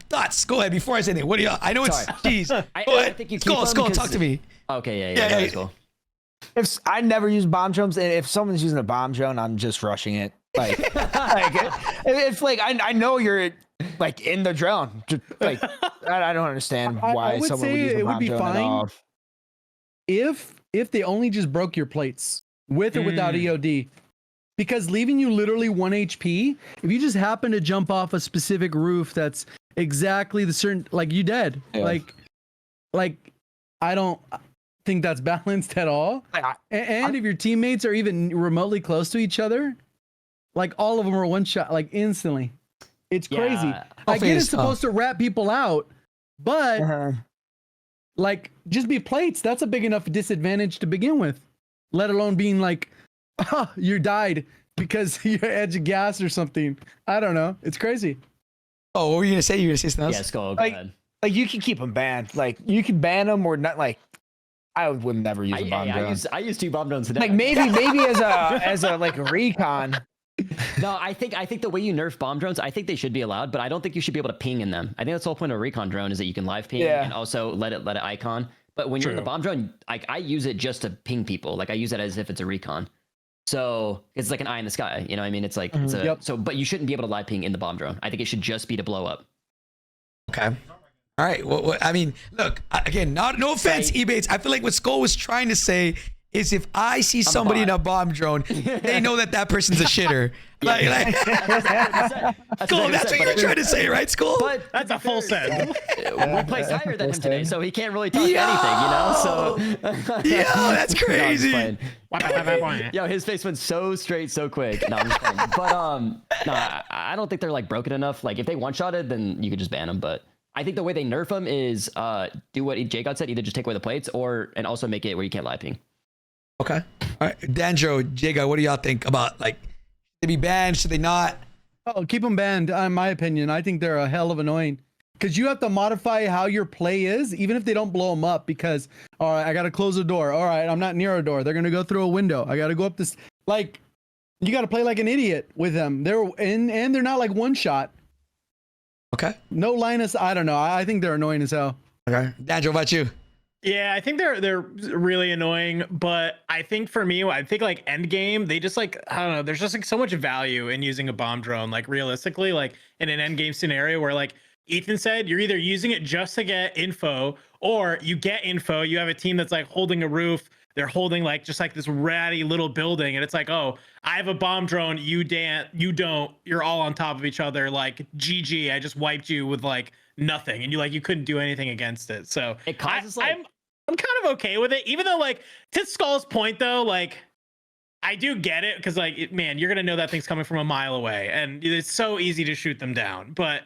Thoughts? Go ahead. Before I say anything, what do you? I know it's jeez. I Go ahead. think you keep Skull, them talk to me. Okay, Yeah, that's cool. If I never use bomb drones, and if someone's using a bomb drone, I'm just rushing it. Like, it's like I know you're like in the drone. Just, like I don't understand why I would someone would say use a it would bomb be drone at fine. all. If they only just broke your plates with or without EOD, because leaving you literally 1 HP, if you just happen to jump off a specific roof that's exactly the certain, like you dead. Yeah. Like I don't think that's balanced at all. And if your teammates are even remotely close to each other, like all of them are one shot, like instantly. It's crazy. I get it's supposed to rat people out, but like just be plates. That's a big enough disadvantage to begin with, let alone being like, oh, you died because you're edge of gas or something. I don't know. It's crazy. Oh, what were you gonna say? You were gonna say something else? Yeah, Skull, go ahead. Like you can keep them banned. Like you can ban them or not. Like I would never use a bomb drone. I use 2 bomb drones today. Like maybe as a like recon. No, I think the way you nerf bomb drones, I think they should be allowed, but I don't think you should be able to ping in them. I think that's the whole point of a recon drone is that you can live ping and also let it icon. But when you're in the bomb drone, like I use it just to ping people. Like I use it as if it's a recon. So it's like an eye in the sky. You know what I mean? It's like it's a so, but you shouldn't be able to live ping in the bomb drone. I think it should just be to blow up. Okay. All right. Well, I mean, look, again, no offense, Ebatez. I feel like what Skull was trying to say is if I see somebody in a bomb drone, they know that person's a shitter. Like, Skull, that's what you're trying to say, right, Skull? But that's a full set. We placed higher than him today, so he can't really talk anything, you know? So yo, that's crazy. Yo, his face went so straight so quick. No, I'm just playing. But no, I don't think they're like broken enough. Like if they one-shotted, then you could just ban them. But I think the way they nerf them is do what JGOD said, either just take away the plates and also make it where you can't live ping. Okay. All right. Dandro, JGOD, what do y'all think about like should they be banned? Should they not? Oh, keep them banned. In my opinion, I think they're a hell of annoying because you have to modify how your play is, even if they don't blow them up. Because all right, I gotta close the door. All right, I'm not near a door. They're gonna go through a window. I gotta go up this. Like, you gotta play like an idiot with them. And they're not like one shot. Okay. No Linus. I don't know. I think they're annoying as hell. Okay. Dandro, what about you? Yeah, I think they're really annoying, but I think for me, I think like end game, they just like, I don't know, there's just like so much value in using a bomb drone. Like realistically, like in an end game scenario where like Ethan said, you're either using it just to get info or you get info. You have a team that's like holding a roof. They're holding like just like this ratty little building, and it's like, oh, I have a bomb drone. You don't. You're all on top of each other. Like GG, I just wiped you with like nothing, and you couldn't do anything against it. So it causes I'm kind of okay with it, even though like to Skull's point though, like I do get it because like man, you're gonna know that thing's coming from a mile away, and it's so easy to shoot them down. But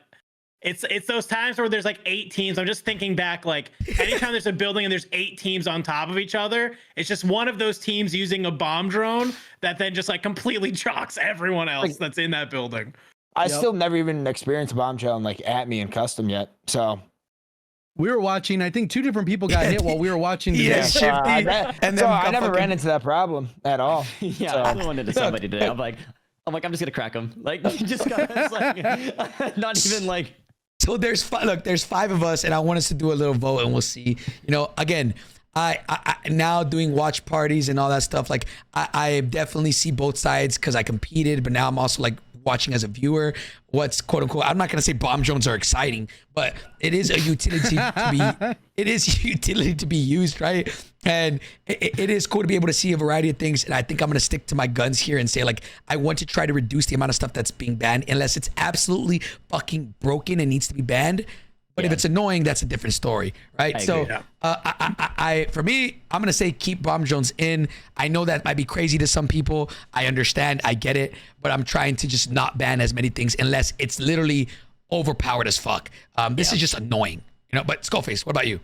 it's those times where there's like 8 teams. I'm just thinking back, like anytime there's a building and there's 8 teams on top of each other, it's just one of those teams using a bomb drone that then just like completely chalks everyone else that's in that building. I still never even experienced a bomb drone like at me in custom yet. So we were watching. I think 2 different people got hit while we were watching. And then I never ran into that problem at all. Yeah, I went into somebody today. I'm like, I'm just gonna crack them. Like, just like, not even like. So there's 5 of us, and I want us to do a little vote, and we'll see. You know, again, I now doing watch parties and all that stuff. Like, I definitely see both sides because I competed, but now I'm also like watching as a viewer. What's quote unquote, I'm not gonna say bomb drones are exciting, but it is a utility to be used, right? And it is cool to be able to see a variety of things. And I think I'm gonna stick to my guns here and say like I want to try to reduce the amount of stuff that's being banned unless it's absolutely fucking broken and needs to be banned. But if it's annoying, that's a different story, right? So, agree. for me, I'm gonna say keep bomb drones in. I know that might be crazy to some people. I understand, I get it, but I'm trying to just not ban as many things unless it's literally overpowered as fuck. This is just annoying, you know. But Skullface, what about you?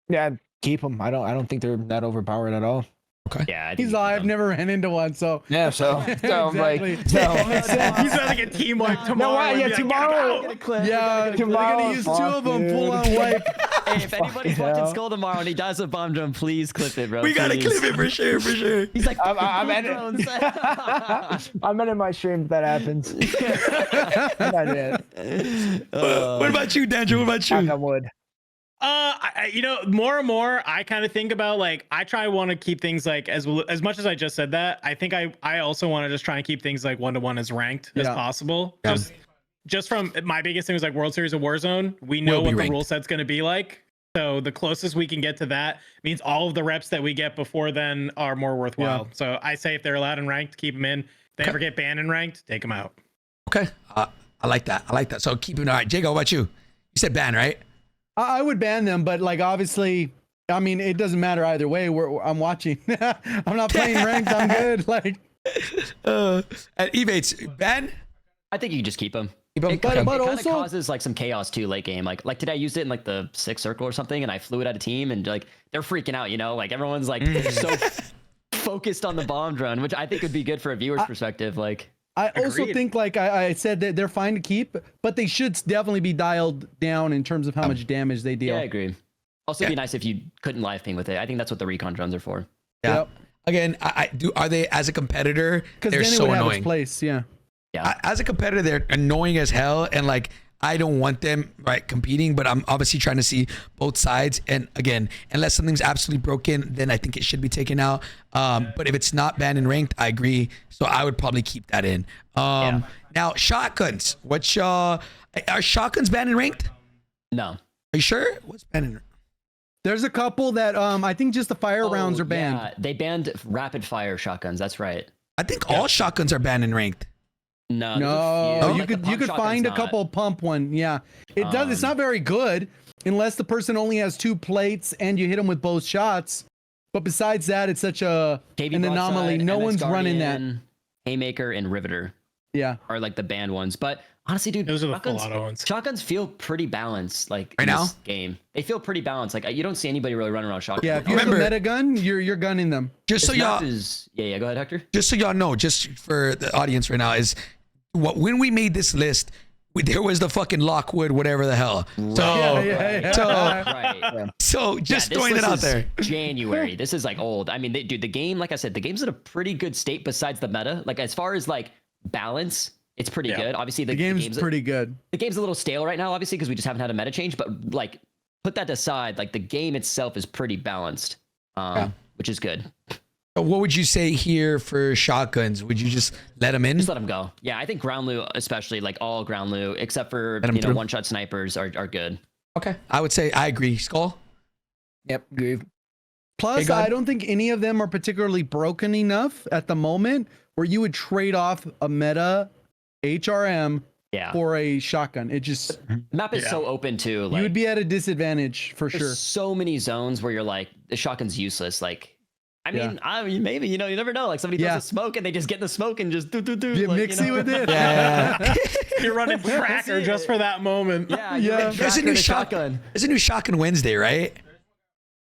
Yeah, keep them. I don't think they're that overpowered at all. Okay. Yeah, I think He's like, I've never ran into one, so Yeah, so I'm Exactly. like, so He's got like a team wipe tomorrow. no, why? and Yeah, be like, tomorrow. yeah, they're tomorrow, gonna use two fuck, of them dude. full on wipe. Hey, if anybody's Fucking watching hell. Skull tomorrow and he dies with bomb drone, please clip it, bro. We gotta please. clip it for sure, for sure. He's like, I'm bomb at it. drones. I'm in my stream if that happens. Not it. What about you, Dandro? What about Knock you? on wood. You know, more and more, I kind of think about like I try want to keep things like as much as I just said that. I think I also want to just try and keep things like 1-to-1 as ranked as Yeah. possible. Yeah. Just from my biggest thing was like World Series of Warzone. We know Will be what the ranked. rule set's going to be like. So the closest we can get to that means all of the reps that we get before then are more worthwhile. Yeah. So I say if they're allowed in ranked, keep them in. If they ever get banned in ranked, take them out. Okay, I like that. I like that. So keep it. All right, JGOD, what about you? You said ban, right? I would ban them, but like obviously, I mean, it doesn't matter either way. I'm watching. I'm not playing ranked. I'm good. Like, And Ebatez, ban? I think you just keep him. Keep 'em? It kind But of also- causes like some chaos too late game. Like today I used it in like the 6th circle or something, and I flew it at a team, and like they're freaking out. You know, like everyone's like so focused on the bomb drone, which I think would be good for a viewer's perspective. Like. I also Agreed. think, like I said, that they're fine to keep, but they should definitely be dialed down in terms of how much damage they deal. Yeah, I agree. Also, Yeah. it'd be nice if you couldn't live ping with it. I think that's what the recon drones are for. Yeah. Yep. Again, I do. Are they as a competitor? Because They're then it so would have its annoying. place. Yeah. As a competitor, they're annoying as hell, and like I don't want them right competing. But I'm obviously trying to see both sides. And again, unless something's absolutely broken, then I think it should be taken out. But if it's not banned and ranked, I agree. So I would probably keep that in. Now shotguns. Are shotguns banned and ranked? No. Are you sure? What's banned and ranked? There's a couple that I think just the fire rounds are banned. Yeah, they banned rapid fire shotguns. That's right. I think all shotguns are banned and ranked. No. No, there's a few. you Like, the could pump find a shotgun's couple pump one. Yeah, it does. It's not very good unless the person only has 2 plates and you hit them with both shots. But besides that, it's such not. an KB anomaly. Broadside, No MX one's running that. Guardian, Haymaker and Riveter Yeah. are like the banned ones. But honestly, dude, Those are the full shotguns, auto ones. shotguns feel pretty balanced. Like Right in now? this game, they feel pretty balanced. Like you don't see anybody really running around shotguns. Yeah. If you have a Remember- meta gun, you're gunning them. Just so This map y'all, is yeah. Go ahead, Hector. just so y'all know, just for the audience right now, is when we made this list, there was the fucking Lockwood, whatever the hell. So, Yeah. so, Right. so just this throwing it list out is there. January. This is like old. I mean, dude, the game, like I said, the game's in a pretty good state besides the meta. Like as far as like balance, it's pretty good. Obviously, The game's pretty good. the game's a little stale right now, obviously, because we just haven't had a meta change. But like, put that aside, like the game itself is pretty balanced, which is good. So what would you say here for shotguns? Would you just let them in? Just let them go. Yeah, I think ground loot, especially like all ground loot, except for Let 'em through. one-shot snipers are good. Okay, I would say I agree. Skull. Yep, agree. Plus, Hey, I don't think any of them are particularly broken enough at the moment where you would trade off a meta HRM Yeah, for a shotgun. It just the map is so open too. Like, you would be at a disadvantage for there's sure. so many zones where you're like the shotgun's useless. Like, I mean, maybe you never know. Like somebody throws a smoke and they just get in the smoke and just do. Get like, mixy with it. Yeah. You're running tracker just for that moment. Yeah, Yeah. There's a new shotgun. There's a new shotgun Wednesday, right?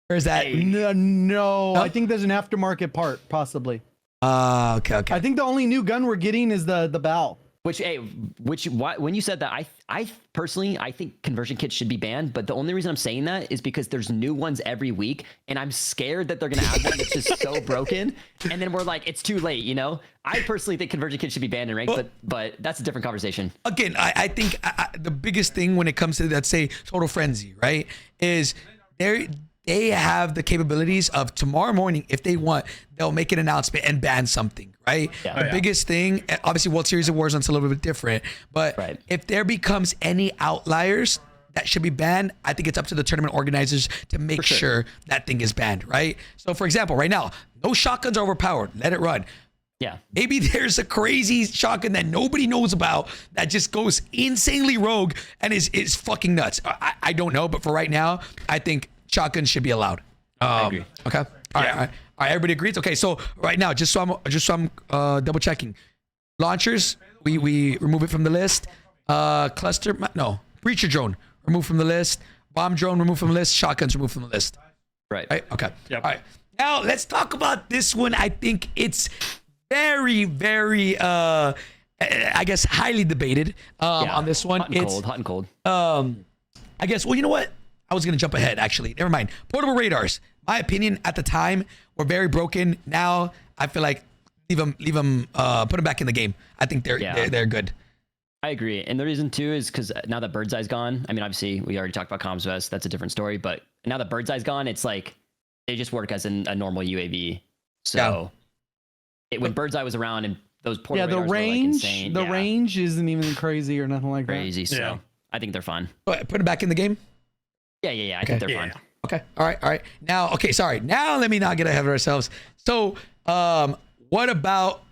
Or is that? No, I think there's an aftermarket part, possibly. Okay. I think the only new gun we're getting is the bow. When you said that, I personally think conversion kits should be banned. But the only reason I'm saying that is because there's new ones every week, and I'm scared that they're gonna add one that's just so broken, and then we're like, it's too late. You know, I personally think conversion kits should be banned in ranked, but that's a different conversation. Again, I think the biggest thing when it comes to, let's say, Total Frenzy, right, is they have the capabilities of tomorrow morning, if they want, they'll make an announcement and ban something, right? Yeah. The biggest thing, obviously, World Series of Warzone's a little bit different, but if there becomes any outliers that should be banned, I think it's up to the tournament organizers to make sure that thing is banned, right? So, for example, right now, no shotguns are overpowered. Let it run. Yeah. Maybe there's a crazy shotgun that nobody knows about that just goes insanely rogue and is fucking nuts. I don't know, but for right now, I think shotguns should be allowed. I agree. Okay. All right. Everybody agrees. Okay. So right now, just so I'm double checking, launchers we remove it from the list. Breacher drone removed from the list. Bomb drone removed from the list. Shotguns removed from the list. Right. Okay. Yep. All right. Now let's talk about this one. I think it's very, very, I guess, highly debated on this one. Hot and cold. I guess, well, you know what? I was going to jump ahead, actually. Never mind. Portable radars. My opinion at the time were very broken. Now, I feel like leave them, put them back in the game. I think they're good. I agree. And the reason, too, is because now that Bird's Eye's gone, I mean, obviously, we already talked about Comms West. That's a different story. But now that Bird's Eye's gone, it's like they just work as a normal UAV. So when Bird's Eye was around and those portable radars were like insane. The range isn't even crazy or nothing like crazy. that. So I think they're fine. Put them back in the game? Yeah. I think they're fine. Okay. All right. Now, sorry. Now let me not get ahead of ourselves. So, what about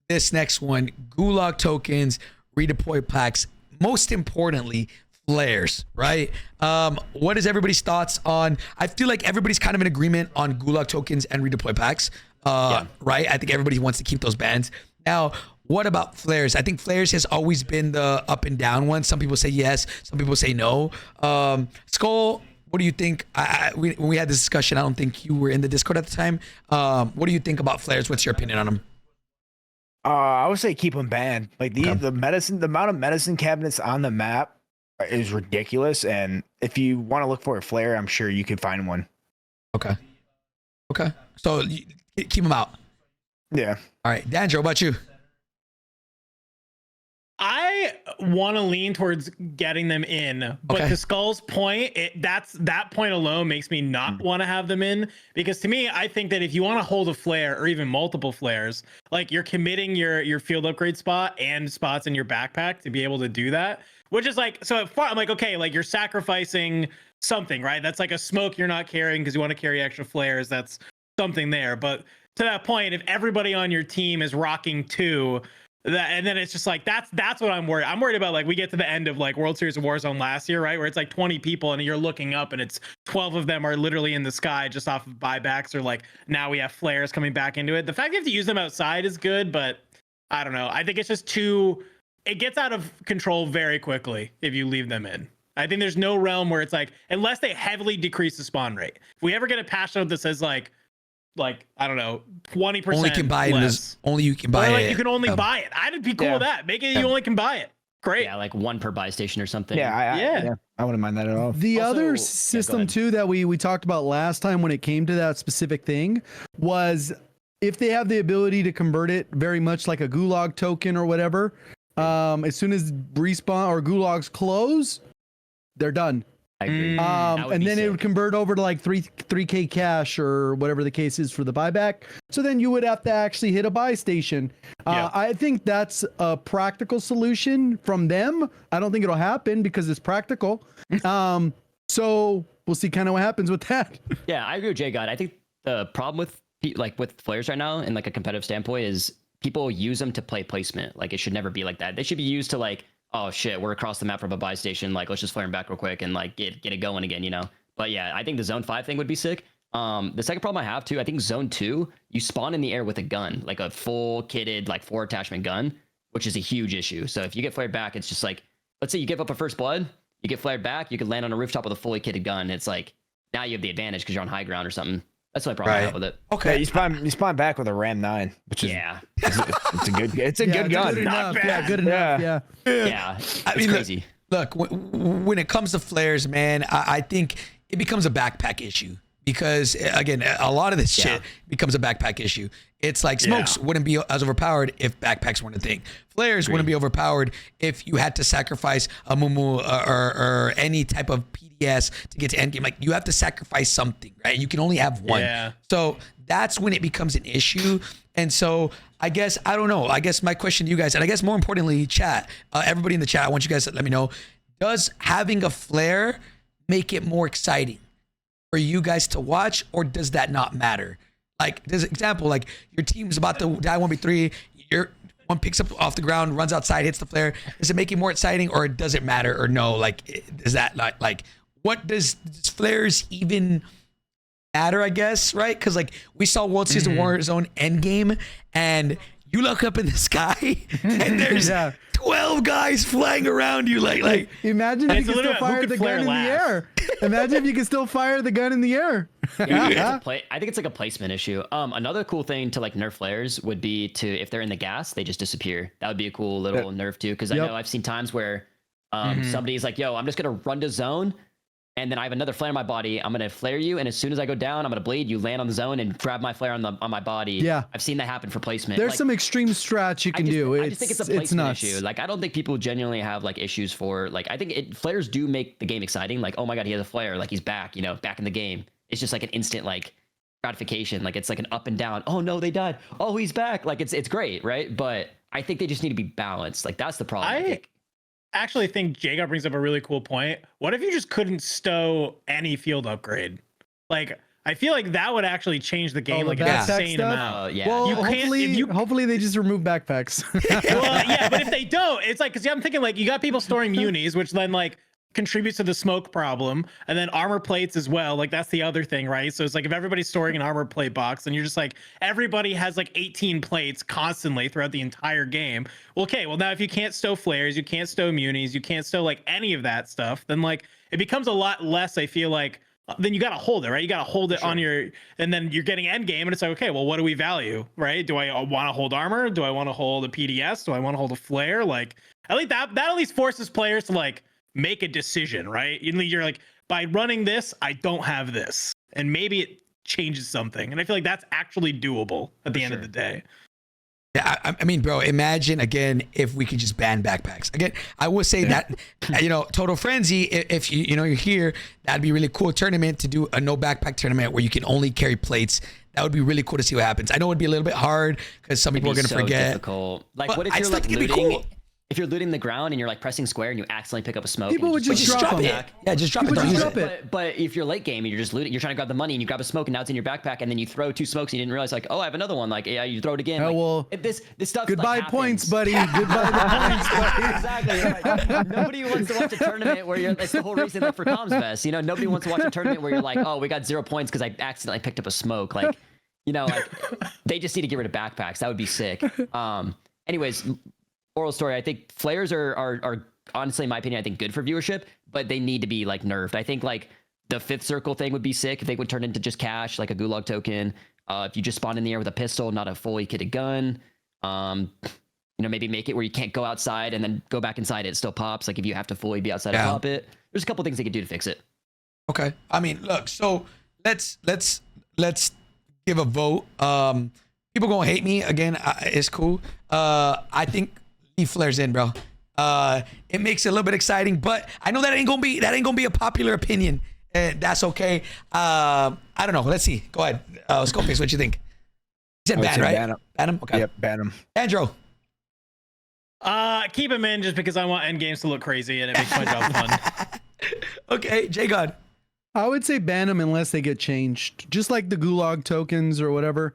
this next one? Gulag tokens, redeploy packs. Most importantly, flares, right? What is everybody's thoughts on? I feel like everybody's kind of in agreement on Gulag tokens and redeploy packs, right? I think everybody wants to keep those bans. Now, what about flares? I think flares has always been the up and down one. Some people say yes, some people say no. Skull, what do you think? When we had this discussion, I don't think you were in the Discord at the time. What do you think about flares? What's your opinion on them? I would say keep them banned. Like the amount of medicine cabinets on the map is ridiculous. And if you want to look for a flare, I'm sure you could find one. Okay. So keep them out. Yeah. All right, Dandro, about you? I want to lean towards getting them in, but to Skull's point, that point alone makes me not want to have them in, because to me, I think that if you want to hold a flare or even multiple flares, like you're committing your field upgrade spot and spots in your backpack to be able to do that, which is like, so I'm like, okay, like you're sacrificing something, right? That's like a smoke you're not carrying because you want to carry extra flares. That's something there. But to that point, if everybody on your team is rocking two, and then it's just like that's what I'm worried. I'm worried about, like, we get to the end of like World Series of Warzone last year, right, where it's like 20 people and you're looking up and it's 12 of them are literally in the sky just off of buybacks, or like now we have flares coming back into it. The fact you have to use them outside is good, but I don't know. I think it's just it gets out of control very quickly if you leave them in. I think there's no realm where it's like, unless they heavily decrease the spawn rate. If we ever get a patch note that says like I don't know, 20% only can buy less. it. Only you can buy or like it. you can only buy it. I'd be cool with that. Make it you only can buy it. Great. Yeah, like one per buy station or something. Yeah, I wouldn't mind that at all. The Also- other yeah, go system ahead. too that we talked about last time when it came to that specific thing was if they have the ability to convert it very much like a gulag token or whatever, as soon as respawn or gulags close, they're done. I agree. That would And be then it would sick. convert over to like 3K cash or whatever the case is for the buyback. So then you would have to actually hit a buy station. I think that's a practical solution from them. I don't think it'll happen because it's practical. So we'll see kind of what happens with that. Yeah, I agree with JGOD. I think the problem with flares right now in like a competitive standpoint is people use them to play placement. Like, it should never be like that. They should be used to like, oh shit, we're across the map from a buy station. Like, let's just flare them back real quick and like get it going again, you know? But yeah, I think the zone 5 thing would be sick. The second problem I have too, I think zone 2, you spawn in the air with a gun, like a full kitted, like 4 attachment gun, which is a huge issue. So if you get flared back, it's just like, let's say you give up a first blood, you get flared back, you could land on a rooftop with a fully kitted gun. It's like, now you have the advantage because you're on high ground or something. That's my problem I have with it. Okay, you spawn back with a Ram 9, which is it's a good gun. Good enough. Yeah, good enough. Yeah. Yeah, I it's mean, crazy. Look, when it comes to flares, man, I think it becomes a backpack issue, because again, a lot of this shit becomes a backpack issue. It's like smokes wouldn't be as overpowered if backpacks weren't a thing. Flares wouldn't be overpowered if you had to sacrifice a mumu or any type of PDS to get to endgame. Like, you have to sacrifice something, right? You can only have one. Yeah. So that's when it becomes an issue. And so I guess, I don't know. I guess my question to you guys, and I guess more importantly, chat, everybody in the chat, I want you guys to let me know, does having a flare make it more exciting for you guys to watch, or does that not matter? Like, there's an example, like your team's about to die 1v3, your one picks up off the ground, runs outside, hits the flare. Does it make it more exciting, or does it matter, or no? Like, is that like what does flares even matter, I guess, right? Because like we saw World Season Warzone Endgame, and you look up in the sky and there's 12 guys flying around you, like imagine if you could still fire the gun in the air. Imagine if you could still fire the gun in the air. I think it's like a placement issue. Another cool thing to like nerf flares would be to, if they're in the gas, they just disappear. That would be a cool little nerf too, because I know I've seen times where somebody's like, yo, I'm just gonna run to zone, and then I have another flare in my body. I'm gonna flare you, and as soon as I go down, I'm gonna bleed. You land on the zone and grab my flare on my body. Yeah, I've seen that happen for placement. There's like, some extreme strats you can do. I just think it's a placement issue. Like, I don't think people genuinely have like issues for like. I think flares do make the game exciting. Like, oh my god, he has a flare. Like, he's back. Back in the game. It's just like an instant like gratification. Like, it's like an up and down. Oh no, they died. Oh, he's back. Like, it's great, right? But I think they just need to be balanced. Like, that's the problem. I think. Actually think JGOD brings up a really cool point. What if you just couldn't stow any field upgrade? Like, I feel like that would actually change the game like an insane amount. Well, hopefully they just remove backpacks. Well, yeah, but if they don't, it's like, because I'm thinking like you got people storing munis, which then like contributes to the smoke problem, and then armor plates as well. Like, that's the other thing, right? So it's like if everybody's storing an armor plate box, and you're just like, everybody has like 18 plates constantly throughout the entire game. Well, okay, well now if you can't stow flares, you can't stow munis, you can't stow like any of that stuff, then like it becomes a lot less, I feel like, then you got to hold it, right? You got to hold it on your, and then you're getting end game, and it's like, okay, well, what do we value, right? Do I want to hold armor? Do I want to hold a PDS? Do I want to hold a flare? Like, I think that at least forces players to like make a decision, right? You're like, by running this, I don't have this, and maybe it changes something. And I feel like that's actually doable at the end of the day. Yeah, I mean, bro, imagine again if we could just ban backpacks. Again, I will say that, Total Frenzy, if you're here, that'd be a really cool tournament to do a no backpack tournament where you can only carry plates. That would be really cool to see what happens. I know it'd be a little bit hard because some people are going to forget. Difficult. Like, what if you're like looting? Cool. If you're looting the ground and you're like pressing square and you accidentally pick up a smoke, people would just drop it. Yeah, just drop it. But if you're late game and you're just looting, you're trying to grab the money and you grab a smoke and now it's in your backpack, and then you throw 2 smokes and you didn't realize, like, oh, I have another one. Like, yeah, you throw it again. Oh, like, well, this stuff. Goodbye like, points, buddy. Goodbye the points, buddy. Exactly. Right. Nobody wants to watch a tournament where you're. That's the whole reason, like, for Comms Fest. Nobody wants to watch a tournament where you're like, oh, we got 0 points because I accidentally picked up a smoke. Like, like they just need to get rid of backpacks. That would be sick. Anyways. Moral story, I think flares are honestly, in my opinion, I think good for viewership, but they need to be like nerfed. I think like the 5th circle thing would be sick if they would turn into just cash, like a gulag token. If you just spawn in the air with a pistol, not a fully kitted gun. Maybe make it where you can't go outside and then go back inside, it still pops. Like, if you have to fully be outside to pop it. There's a couple things they could do to fix it. Okay. I mean, look, so let's give a vote. People gonna hate me again. It's cool. I think leave flares in, bro. It makes it a little bit exciting, but I know that ain't gonna be a popular opinion. That's okay. I don't know. Let's see. Go ahead. Skullface, what you think? You said ban, right? Ban him. Okay. Yep, ban him. Dandro. Keep him in just because I want end games to look crazy and it makes my job fun. Okay, JGOD. I would say ban them unless they get changed, just like the gulag tokens or whatever.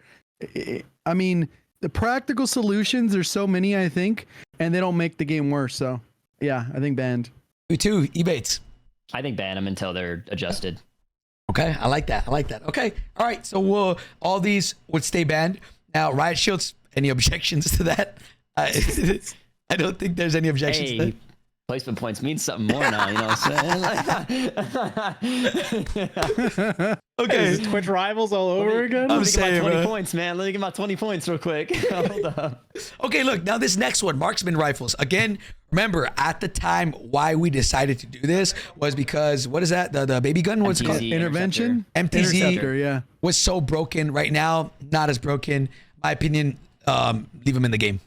I mean, the practical solutions, there's so many, I think, and they don't make the game worse. So, yeah, I think banned. You too, Ebatez. I think ban them until they're adjusted. Okay, I like that. Okay, all right. So all these would stay banned. Now, Riot Shields, any objections to that? I don't think there's any objections to that. Placement points means something more now, you know what I'm saying? Okay. Is Twitch rivals all over again? I'm saying 20 points, man. Let me get my 20 points real quick. Hold up. Okay, look, now this next one, marksman rifles. Again, remember, at the time, why we decided to do this was because, what is that? The baby gun? What's it called? Intervention? MTZ was so broken. Right now, not as broken. My opinion, leave them in the game.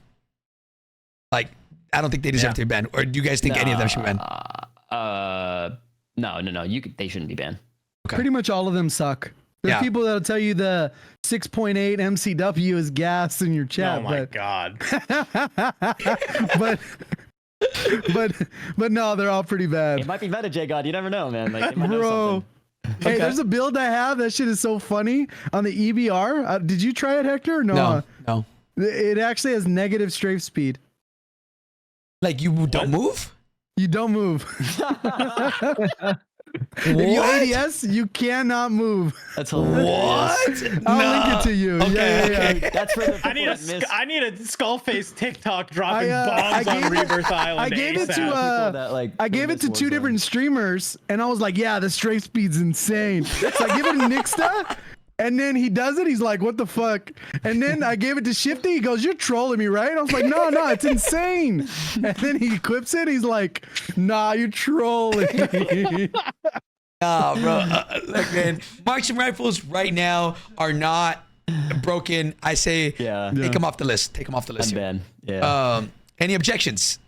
Like, I don't think they deserve to be banned. Or do you guys think any of them should be banned? No. They shouldn't be banned. Okay. Pretty much all of them suck. There's people that'll tell you the 6.8 MCW is gas in your chat. Oh my god. but no, they're all pretty bad. It might be meta, JGOD. You never know, man. Like, they might know Bro, something. Hey, there's a build I have. That shit is so funny on the EBR. Did you try it, Hector? No, no. It actually has negative strafe speed. Like you don't move? You don't move. If you What? ADS, you cannot move. That's hilarious. What? I'll link it to you. Okay, Yeah. okay. That's for the people I need that miss. I need a Skullface TikTok dropping I bombs on gave it- Rebirth Island. I gave it ASAP. to that, like, I gave it to miss two Warzone. different streamers, and I was like, "Yeah, the strafe speed's insane." So I give it to Nixta, and then he does it. He's like, "What the fuck?" And then I gave it to Shifty. He goes, "You're trolling me, right?" I was like, "No, it's insane." And then he equips it. He's like, "Nah, you're trolling me." Nah, bro. Look, man, marksman rifles right now are not broken. I say, Yeah. take them off the list. Take them off the list. Here. Unban. Yeah. Any objections?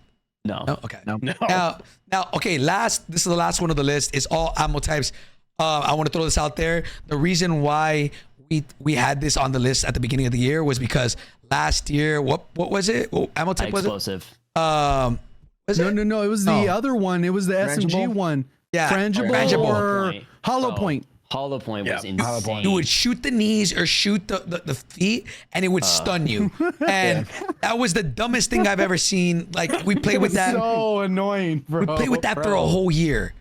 No. No. Okay. No. Now, okay. This is the last one of the list. Is all ammo types. I want to throw this out there. The reason why we had this on the list at the beginning of the year was because last year, what was it? What ammo type was Explosive. it? Was it? No. It was the other one. It was the SMG Frangible? one. Yeah, Frangible Frangible. or Hollow Oh, Point. Hollow Point was Yeah. insane. You would shoot the knees or shoot the feet, and it would stun you. And that was the dumbest thing I've ever seen. Like we played with that. So annoying, bro. We played with that for a whole year.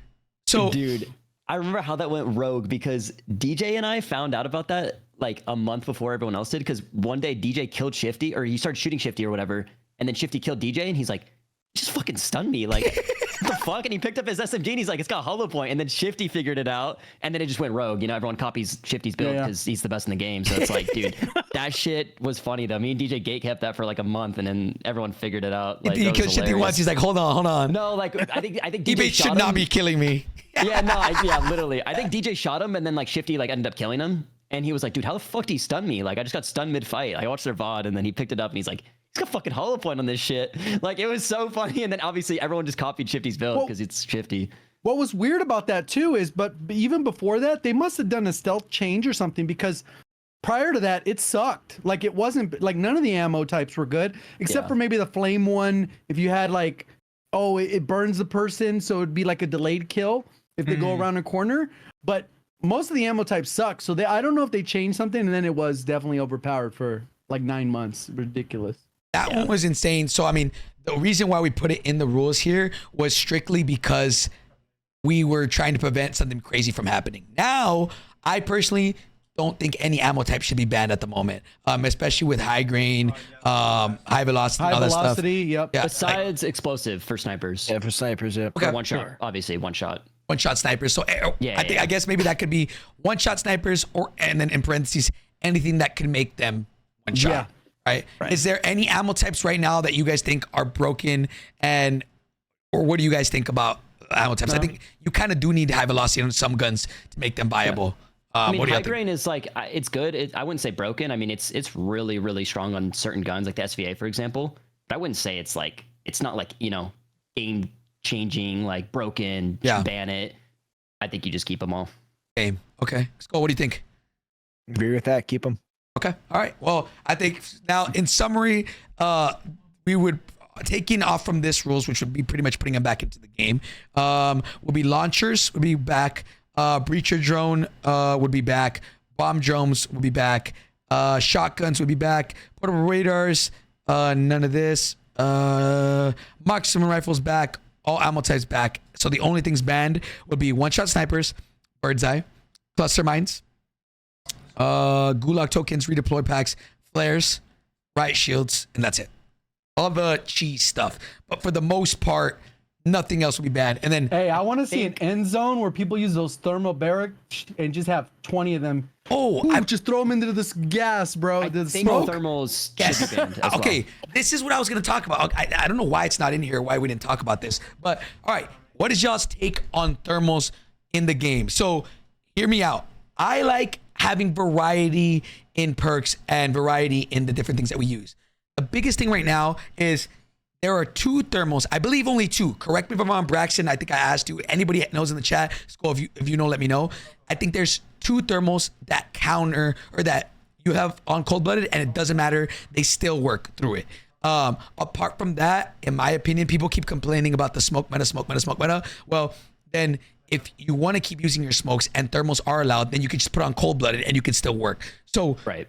So Dude, I remember how that went rogue because DJ and I found out about that like a month before everyone else did. Because one day DJ killed Shifty, or he started shooting Shifty or whatever, and then Shifty killed DJ, and he's like, "Just fucking stun me, like what the fuck?" And he picked up his SMG, and he's like, "It's got hollow point." And then Shifty figured it out, and then it just went rogue. You know, everyone copies Shifty's build Yeah. because he's the best in the game. So it's like, dude, that shit was funny though. Me and DJ Gate kept that for like a month, and then everyone figured it out. Like, he that was killed Shifty hilarious. once. He's like, hold on. No, like I think DJ Ebatez shot should not him. be killing me. Yeah, no, yeah, literally. I think DJ shot him, and then like Shifty like ended up killing him, and he was like, "Dude, how the fuck did he stun me? Like, I just got stunned mid-fight." I watched their VOD, and then he picked it up, and he's like, "He's got fucking hollow point on this shit." Like, it was so funny, and then obviously everyone just copied Shifty's build Well- because it's Shifty. What was weird about that too is, but even before that, they must have done a stealth change or something, because prior to that, it sucked. Like, it wasn't like none of the ammo types were good, except Yeah. for maybe the flame one. If you had like, it burns the person, so it'd be like a delayed kill if they go around a corner. But most of the ammo types suck. So I don't know if they changed something, and then it was definitely overpowered for like 9 months. Ridiculous. That one was insane. So, I mean, the reason why we put it in the rules here was strictly because we were trying to prevent something crazy from happening. Now, I personally don't think any ammo type should be banned at the moment, especially with high grain, high velocity, and High all that velocity. stuff. Yep. Yeah, like Besides explosive for snipers. Yeah, for snipers, yeah. Okay. For one shot, Sure. obviously one shot. one-shot snipers. So Yeah. I guess maybe that could be one-shot snipers, and then in parentheses, anything that can make them one shot. Yeah. Right? Is there any ammo types right now that you guys think are broken, or what do you guys think about ammo types? I think you kind of do need high velocity on some guns to make them viable. I mean, what do you high think? grain is like it's good. I wouldn't say broken. I mean, it's really really strong on certain guns, like the SVA for example. But I wouldn't say it's not like game changing, like broken. Yeah. Ban it. I think you just keep them all. Game. Okay. Skull, what do you think? Agree with that. Keep them. Okay. All right. Well, I think now in summary, we would taking off from this rules, which would be pretty much putting them back into the game. Will be launchers would be back. Breacher drone would be back. Bomb drones would be back. Shotguns would be back. Portable radars. None of this. Marksman rifles back. All ammo types back. So the only things banned would be one-shot snipers, bird's eye, cluster mines, gulag tokens, redeploy packs, flares, riot shields, and that's it. All the cheese stuff. But for the most part, nothing else will be banned. And then Hey, I want to see an end zone where people use those thermal barrack and just have 20 of them. I Just throw them into this gas, bro. I The think smoke. thermals Yes. should be banned as Okay, well. this is what I was going to talk about. I don't know why it's not in here, why we didn't talk about this. But all right, what is y'all's take on thermals in the game? So hear me out. I like having variety in perks and variety in the different things that we use. The biggest thing right now is there are 2 thermals. I believe only 2. Correct me if I'm wrong, Braxton. I think I asked you. Anybody knows in the chat, Skull, if you know, let me know. I think there's 2 thermals that counter or that you have on cold-blooded, and it doesn't matter. They still work through it. Apart from that, in my opinion, people keep complaining about the smoke meta. Well, then if you want to keep using your smokes and thermals are allowed, then you can just put on cold-blooded and you can still work. So Right.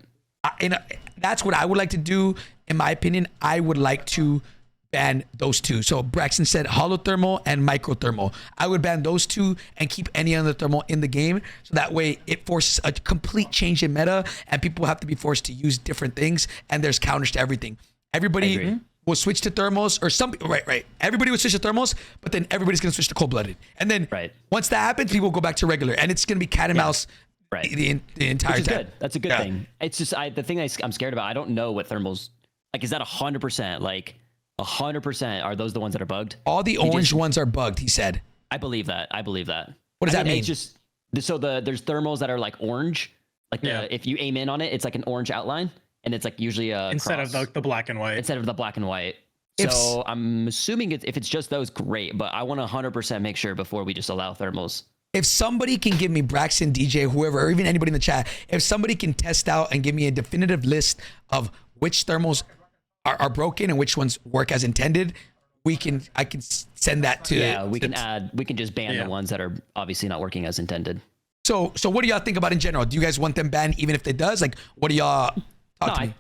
That's what I would like to do. In my opinion, I would like to ban those two. So Braxton said holothermal and microthermal. I would ban those two and keep any other thermal in the game. So that way it forces a complete change in meta and people have to be forced to use different things and there's counters to everything. Everybody will switch to thermals or some, right. Everybody will switch to thermals, but then everybody's going to switch to cold-blooded. And then once that happens, people will go back to regular and it's going to be cat and mouse the entire Which is time. good. That's a good thing. It's just the thing I'm scared about. I don't know what thermals like. Is that 100%? Like 100%? Are those the ones that are bugged? All the orange ones are bugged. He said. I believe that. What does that mean? It's just so there's thermals that are like orange. Like if you aim in on it, it's like an orange outline, and it's like usually a instead cross. of the black and white. Instead of the black and white. So I'm assuming if it's just those, great. But I want to 100% make sure before we just allow thermals. If somebody can give me, Braxton, DJ, whoever, or even anybody in the chat, if somebody can test out and give me a definitive list of which thermals are broken and which ones work as intended, I can send that to. Yeah, we can just ban the ones that are obviously not working as intended. So what do y'all think about in general? Do you guys want them banned even if it does? Like, what do y'all talk to me?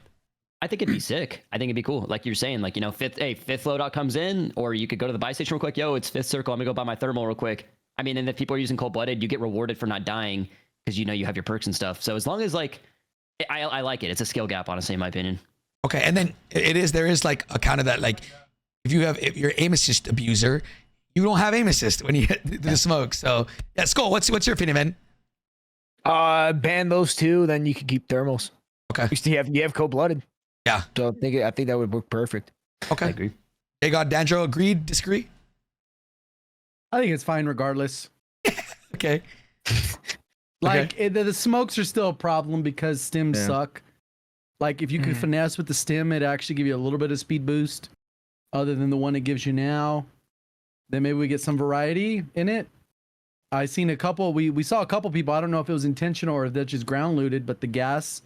I think it'd be sick. I think it'd be cool. Like you're saying, like, fifth loadout comes in, or you could go to the buy station real quick. Yo, it's fifth circle. I'm gonna go buy my thermal real quick. I mean, and if people are using cold-blooded, you get rewarded for not dying because you have your perks and stuff. So as long as I like it. It's a skill gap, honestly, in my opinion. Okay, and then there is like a counter that like if you're aim assist abuser, you don't have aim assist when you hit the smoke. So yeah, Skull, what's your opinion, man? Ban those two, then you can keep thermals. Okay. You have cold-blooded. Yeah. So I think that would work perfect. Okay. I agree. JGOD, Dandro, agreed, disagree? I think it's fine regardless. Okay. Like the smokes are still a problem because stims suck. Like if you could finesse with the stim, it actually give you a little bit of speed boost, other than the one it gives you now. Then maybe we get some variety in it. I seen a couple. We saw a couple people. I don't know if it was intentional or if that's just ground looted, but the gas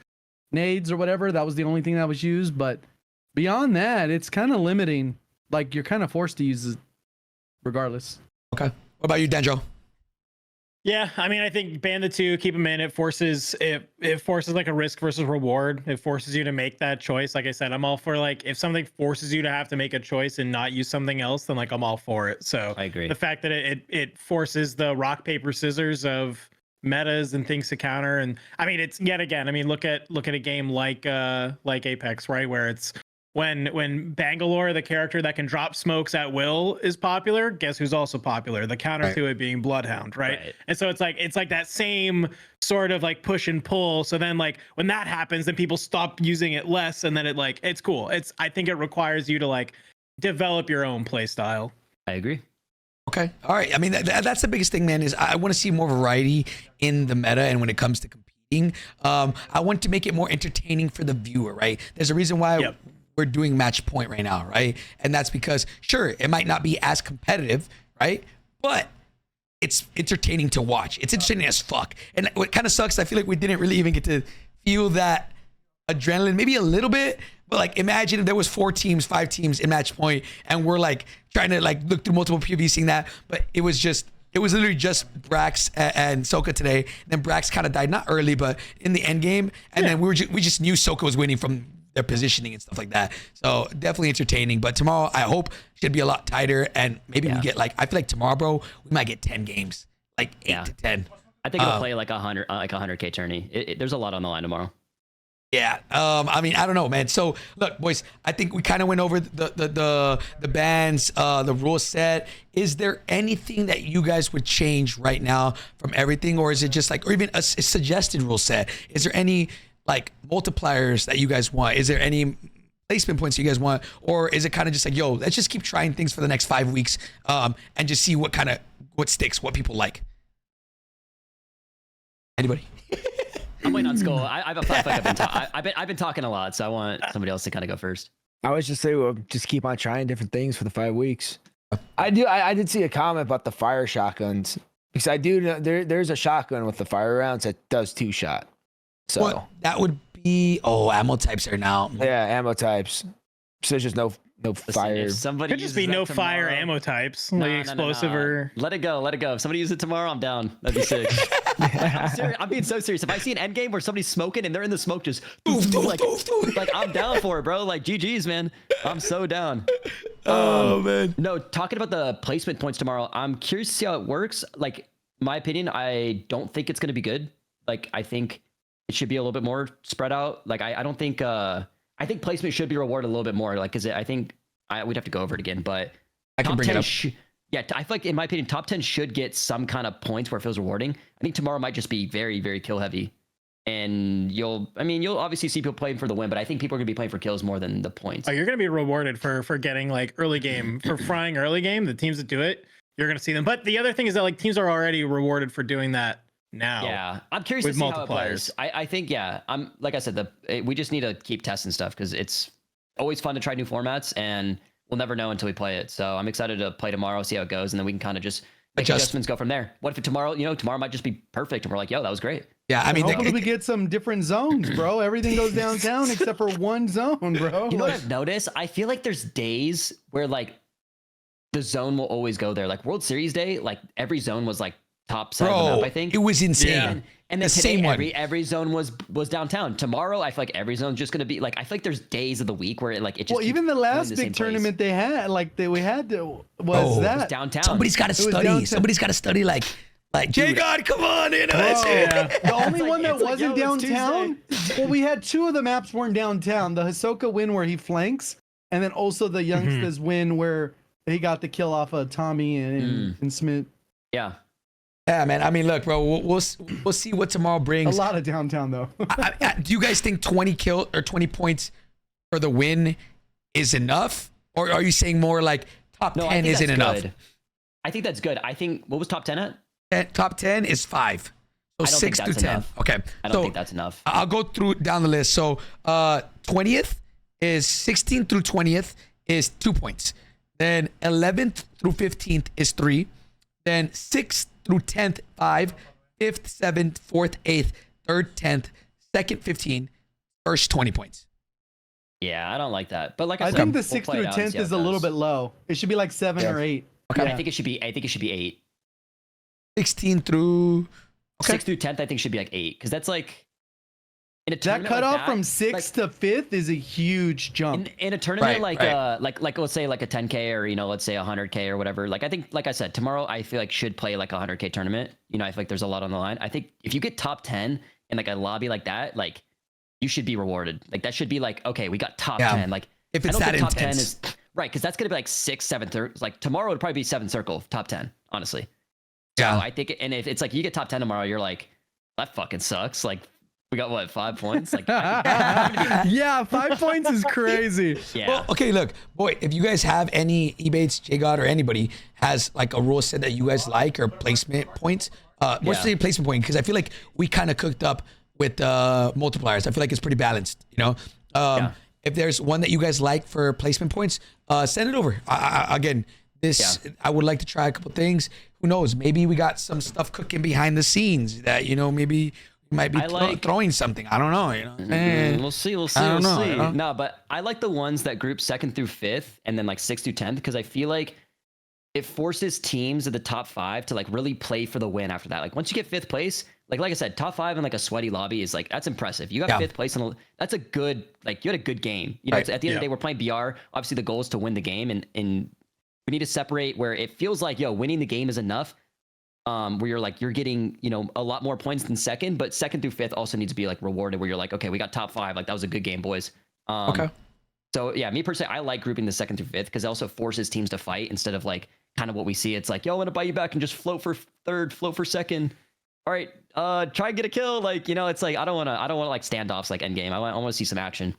nades or whatever, that was the only thing that was used. But beyond that, it's kind of limiting. Like you're kind of forced to use it regardless. Okay. What about you, Dandro? Yeah, I mean, I think ban the two, keep them in. It forces like a risk versus reward. It forces you to make that choice. Like I said, I'm all for like if something forces you to have to make a choice and not use something else, then like I'm all for it. So I agree. The fact that it forces the rock paper scissors of metas and things to counter, and I mean it's yet again. I mean look at a game like Apex, right, where it's when Bangalore, the character that can drop smokes at will, is popular, guess who's also popular? The counter to it being Bloodhound, right? And so it's like that same sort of like push and pull. So then like when that happens, then people stop using it less, and then it's cool. I think it requires you to like develop your own play style. I agree. Okay. All right. I mean, that's the biggest thing, man, is I want to see more variety in the meta and when it comes to competing. I want to make it more entertaining for the viewer, right? There's a reason why we're doing match point right now, right? And that's because, sure, it might not be as competitive, right? But it's entertaining to watch. It's entertaining as fuck. And what kind of sucks, I feel like we didn't really even get to feel that adrenaline, maybe a little bit, but like imagine if there was 4 teams, 5 teams in match point and we're like trying to like look through multiple POVs seeing that, but it was literally just Brax and Soka today. And then Brax kind of died, not early, but in the end game. And then we just knew Soka was winning from their positioning and stuff like that. So definitely entertaining. But tomorrow, I hope should be a lot tighter, and maybe we get like, I feel like tomorrow, bro, we might get 10 games, like 8 to 10. I think it'll play like 100K tourney. There's a lot on the line tomorrow. Yeah. I mean, I don't know, man. So look, boys, I think we kind of went over the bans, the rule set. Is there anything that you guys would change right now from everything? Or is it just like, or even a suggested rule set? Is there any like multipliers that you guys want? Is there any placement points you guys want? Or is it kind of just like, yo, let's just keep trying things for the next 5 weeks and just see what sticks, what people like? Anybody? I'm waiting on Skull. I've been talking a lot, so I want somebody else to kind of go first. I was just say, well, just keep on trying different things for the 5 weeks. I did see a comment about the fire shotguns, because I do know there's a shotgun with the fire rounds that does 2-shot. So that would be ammo types are now. Yeah, ammo types. So there's just no no Listen, fire. if somebody Could just uses be that no fire tomorrow- ammo types, No, like no, no, explosive no. or. Let it go. If somebody uses it tomorrow, I'm down. That'd be sick. I'm serious. I'm being so serious. If I see an end game where somebody's smoking and they're in the smoke, just like I'm down for it, bro. Like GG's, man. I'm so down. Oh man. No, talking about the placement points tomorrow, I'm curious to see how it works. Like, my opinion, I don't think it's going to be good. Like, I think it should be a little bit more spread out. Like, I don't think, I think placement should be rewarded a little bit more. Like, I think we'd have to go over it again, but I can top bring it 10 up. yeah, I feel like, in my opinion, top 10 should get some kind of points where it feels rewarding. I think tomorrow might just be very, very kill heavy. And you'll obviously see people playing for the win, but I think people are going to be playing for kills more than the points. Oh, you're gonna be rewarded for getting like early game for frying early game. The teams that do it, you're gonna see them. But the other thing is that like teams are already rewarded for doing that now. Yeah, I'm curious to with see how it multipliers. plays. I think, yeah, I'm like I said, we just need to keep testing stuff because it's always fun to try new formats, and we'll never know until we play it. So I'm excited to play tomorrow, see how it goes, and then we can kind of just make adjustments, go from there. What if tomorrow might just be perfect, and we're like, yo, that was great. Yeah, I mean, Hopefully we get some different zones, bro. Everything goes downtown except for one zone, bro. You know what Like, I've noticed? I feel like there's days where like the zone will always go there. Like World Series Day, like every zone was like top 7 bro, up, I think. it was insane. Yeah. And then The today, same one. every zone was downtown. Tomorrow, I feel like every zone's just gonna be like. I feel like there's days of the week where it just. well, keeps even the going last the same big place. tournament they had, like we had to, was Oh, it that was downtown. Somebody's got to It was study. downtown. Somebody's got to study. Like JGOD, come on, you know. That's Bro, it. the only like- one that it's like, wasn't yo, it's downtown. Well, we had 2 of the maps weren't downtown. The Hisoka win where he flanks, and then also the youngsters win where he got the kill off of Tommy and Smith. Yeah. Yeah, man. I mean, look, bro. We'll see what tomorrow A brings. lot of downtown though. Do you guys think 20 kill or 20 points for the win is enough, or are you saying more like top No, 10 I think isn't that's enough? good. I think that's good. I think what was top 10 at? Top 10 is 5. So I don't 6 think through that's 10. enough. Okay. I don't think that's enough. I'll go through down the list. So 20th is 16th through 20th is 2 points. Then 11th through 15th is 3. Then 6th through 10th, 5. 5th, 7th, 4th, 8th, 3rd, 10th, 2nd, 15, first 20 points. Yeah, I don't like that. But like I I said, think the we'll 6th play it through out and 10th see how is it a little goes. bit low. It should be like 7 Yeah. or 8. Okay. I think it should be 8. 16 through. Okay. 6th through 10th, I think should be like 8 because that's like in a That tournament cutoff like that, from 6th to 5th is a huge jump. in a tournament Right, like let's say like a 10K or let's say a 100K or whatever. Like I think, like I said, tomorrow I feel like should play like a 100K tournament. I feel like there's a lot on the line. I think if you get top 10 in like a lobby like that, like you should be rewarded. Like that should be like, okay, we got top 10. Like If I it's don't that think top 10 intense. is right because that's gonna be like 6, 7, 3rd. Like tomorrow would probably be 7th circle top 10. Honestly. Yeah. So I think, and if it's like you get top 10 tomorrow, you're like, that fucking sucks. Like we got what 5 points? Like Yeah, 5 points is crazy. yeah. Well, okay, look, boy, if you guys have any Ebatez, JGOD, or anybody has like a rule set that you guys like or placement points, mostly placement point, because I feel like we kind of cooked up with multipliers. I feel like it's pretty balanced, If there's one that you guys like for placement points, send it over. Again, I would like to try a couple things. Who knows? Maybe we got some stuff cooking behind the scenes that, maybe we might be throwing something. I don't know, We'll see. We'll I don't know, see. No, but I like the ones that group 2nd through 5th and then like 6th through 10th because I feel like it forces teams at the top 5 to like really play for the win after that. Like once you get 5th place, like I said, top 5 in like a sweaty lobby is like that's impressive. You got 5th place and that's a good you had a good game. Right. At the end of the day, we're playing BR. Obviously, the goal is to win the game, and we need to separate where it feels like winning the game is enough. Where you're getting a lot more points than 2nd, but 2nd through 5th also needs to be like rewarded. Where you're like, okay, we got top 5. Like that was a good game, boys. Okay. So yeah, me personally, I like grouping the 2nd through 5th because it also forces teams to fight instead of like kind of what we see. It's like, yo, I'm gonna buy you back and just float for 3rd, float for 2nd. All right, try and get a kill. Like it's like I don't want like standoffs like endgame. I want to see some action.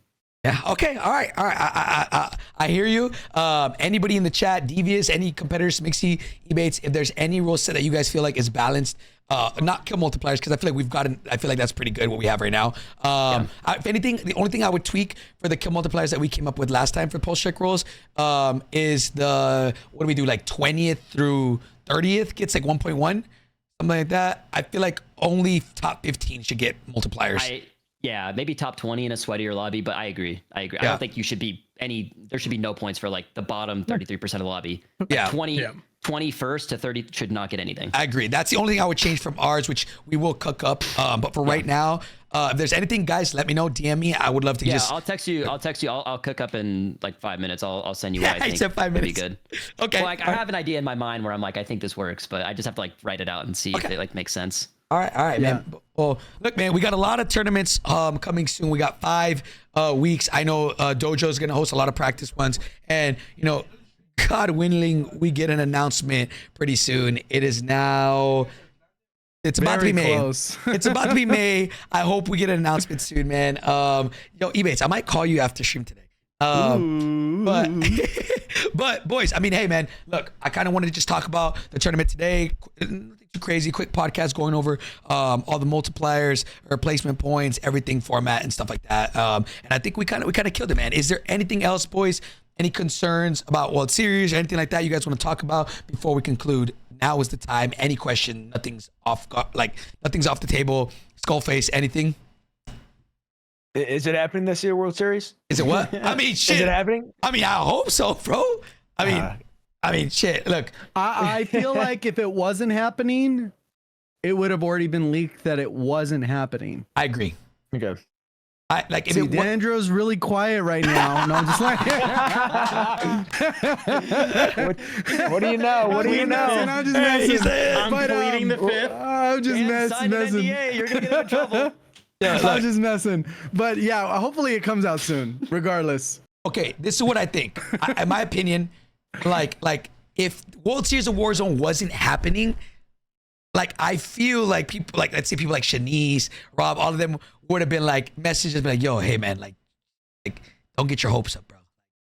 Yeah. Okay. All right. I hear you. Anybody in the chat, Devious, any competitors, Mixy, Ebatez, if there's any rule set that you guys feel like is balanced, not kill multipliers, because I feel like I feel like that's pretty good what we have right now. If anything, the only thing I would tweak for the kill multipliers that we came up with last time for Pullze Check rules is what do we do, like 20th through 30th gets like 1.1, something like that. I feel like only top 15 should get multipliers. yeah, maybe top 20 in a sweatier lobby, but I agree. I Yeah. don't think you should be there should be no points for like the bottom 33% of the lobby. Yeah. 21st to 30 should not get anything. I agree. That's the only thing I would change from ours, which we will cook up. But for right now, if there's anything, guys, let me know. DM me. I would love to just. I'll text you. I'll cook up in like 5 minutes. I'll send you what I think. Said 5 minutes. Be good. Okay. Well, like, I have an idea in my mind where I'm like, I think this works, but I just have to like write it out and see if it like makes sense. All right, man. Well, look, man, we got a lot of tournaments coming soon. We got 5 weeks. I know Dojo is going to host a lot of practice ones, and God willing, we get an announcement pretty soon. It is now. It's about to be May. Close. It's about to be May. I hope we get an announcement soon, man. Ebatez, I might call you after stream today. But boys, I mean, hey, man, look, I kind of wanted to just talk about the tournament today. Nothing too crazy, quick podcast going over all the multipliers, replacement points, everything, format and stuff like that. And I think we kind of killed it, man. Is there anything else, boys? Any concerns about World Series or anything like that you guys want to talk about before we conclude? Now is the time. Any question? Nothing's off the table. Skullface, anything? Is it happening this year, World Series? Is it what? I mean, shit. Is it happening? I mean, I hope so, bro. I mean, shit. Look, I feel like if it wasn't happening, it would have already been leaked that it wasn't happening. I agree. Okay. If See, it Dandro's really quiet right now. No, I'm just like, What do you know? What do you know? I'm just messing. I'm pleading the fifth. I'm just Sign an messing. NDA, you're gonna get in trouble. I'm just messing. But yeah, hopefully it comes out soon, regardless. Okay, this is what I think. In my opinion, like if World Series of Warzone wasn't happening, like I feel like people, like let's say people like Shanice, Rob, all of them would have been like messages, like, "Yo, hey man, like don't get your hopes up, bro.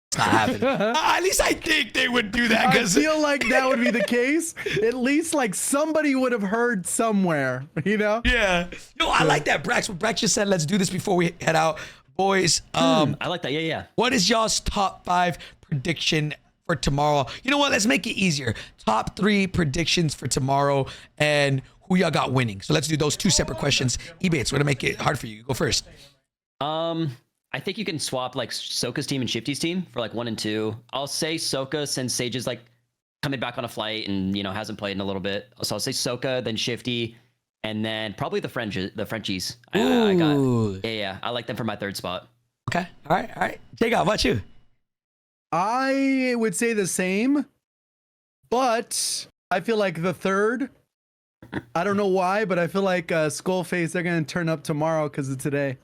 It's not happening." At least I think they would do that. I feel like that would be the case. At least like somebody would have heard somewhere, Yeah. No, I like that, Brax. What Brax just said, let's do this before we head out, boys. I like that. Yeah. What is y'all's top 5 prediction for tomorrow? You know what? Let's make it easier. Top 3 predictions for tomorrow and who y'all got winning. So let's do those 2 separate questions. Ebatez, we're gonna make it hard for you. Go first. I think you can swap like Soka's team and Shifty's team for like 1 and 2. I'll say Soka since Sage is like coming back on a flight and hasn't played in a little bit. So I'll say Soka, then Shifty, and then probably the Frenchies. I got I like them for my 3rd spot. Okay. All right. JGOD, how about you? I would say the same, but I feel like the 3rd. I don't know why, but I feel like Skullface, they're gonna turn up tomorrow because of today.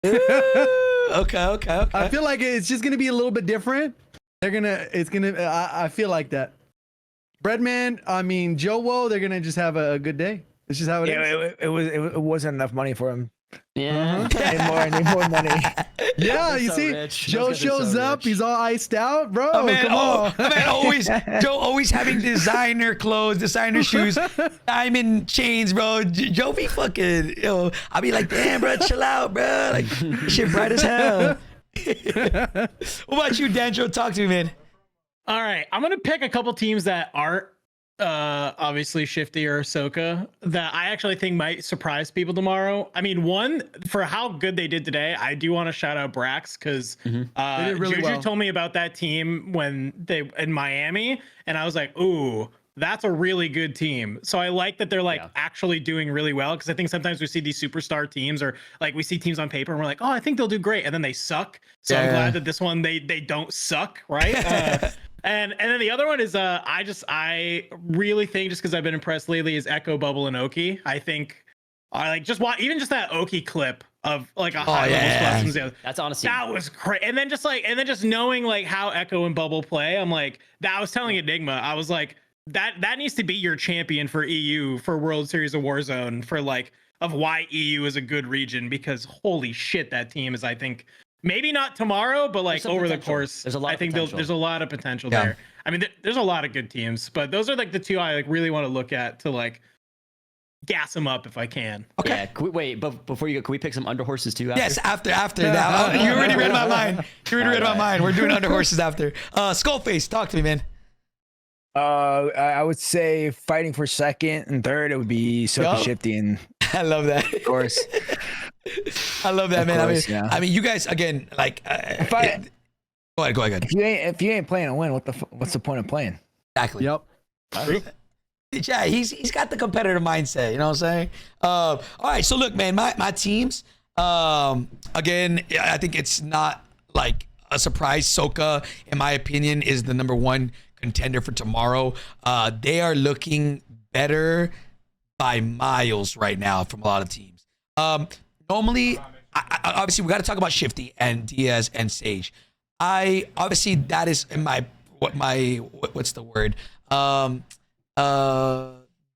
Okay. I feel like it's just gonna be a little bit different. I feel like that. Breadman, I mean Joe, they're gonna just have a good day. It's just how it is. It wasn't enough money for him. Yeah. Need more money. Yeah, Those you are so see, rich. Joe Those guys are shows so up. rich. He's all iced out, bro. Man, Come on. Joe always having designer clothes, designer shoes, diamond chains, bro. Joe be fucking, I'll be like, damn, bro, chill out, bro. Like, this shit bright as hell. What about you, Dandro? Talk to me, man. All right, I'm gonna pick a couple teams that aren't obviously Shifty or Ahsoka that I actually think might surprise people tomorrow. I mean, one, for how good they did today, I do want to shout out Brax because They did really Juju well. told me about that team when they in Miami, and I was like, ooh, that's a really good team. So I like that they're like actually doing really well, because I think sometimes we see these superstar teams, or like we see teams on paper and we're like, oh, I think they'll do great, and then they suck. So I'm glad that this one they don't suck, right? And then the other one is I really think, just because I've been impressed lately, is Echo, Bubble, and Oki. I think I like just just that Oki clip of like a high level squad. That's honestly, that was great. And then just knowing like how Echo and Bubble play, I'm like, that I was telling Enigma, I was like, that needs to be your champion for EU for World Series of Warzone, for like of why EU is a good region, because holy shit, that team is, I think, maybe not tomorrow, but like over the course, there's a lot. I think there's a lot of potential there. I mean, there's a lot of good teams, but those are like the 2 I like really want to look at to like gas them up if I can. Okay. Yeah. Wait, but before you go, can we pick some under horses too? Yes, after that. You already read my mind. We're doing under horses after. Skullface, talk to me, man. I would say fighting for 2nd and 3rd, it would be Soka, Shifty, and I love that. of course. I love that, Of man. course, yeah. I mean, you guys again, like, go ahead. If you ain't playing to win, what's the point of playing? Exactly. Yep. Yeah, he's got the competitive mindset. You know what I'm saying? All right. So look, man, my teams. Again, I think it's not like a surprise. Soka, in my opinion, is the number one contender for tomorrow. They are looking better by miles right now from a lot of teams. Normally, obviously, we got to talk about Shifty and Diaz and Sage. Obviously that is in what's the word?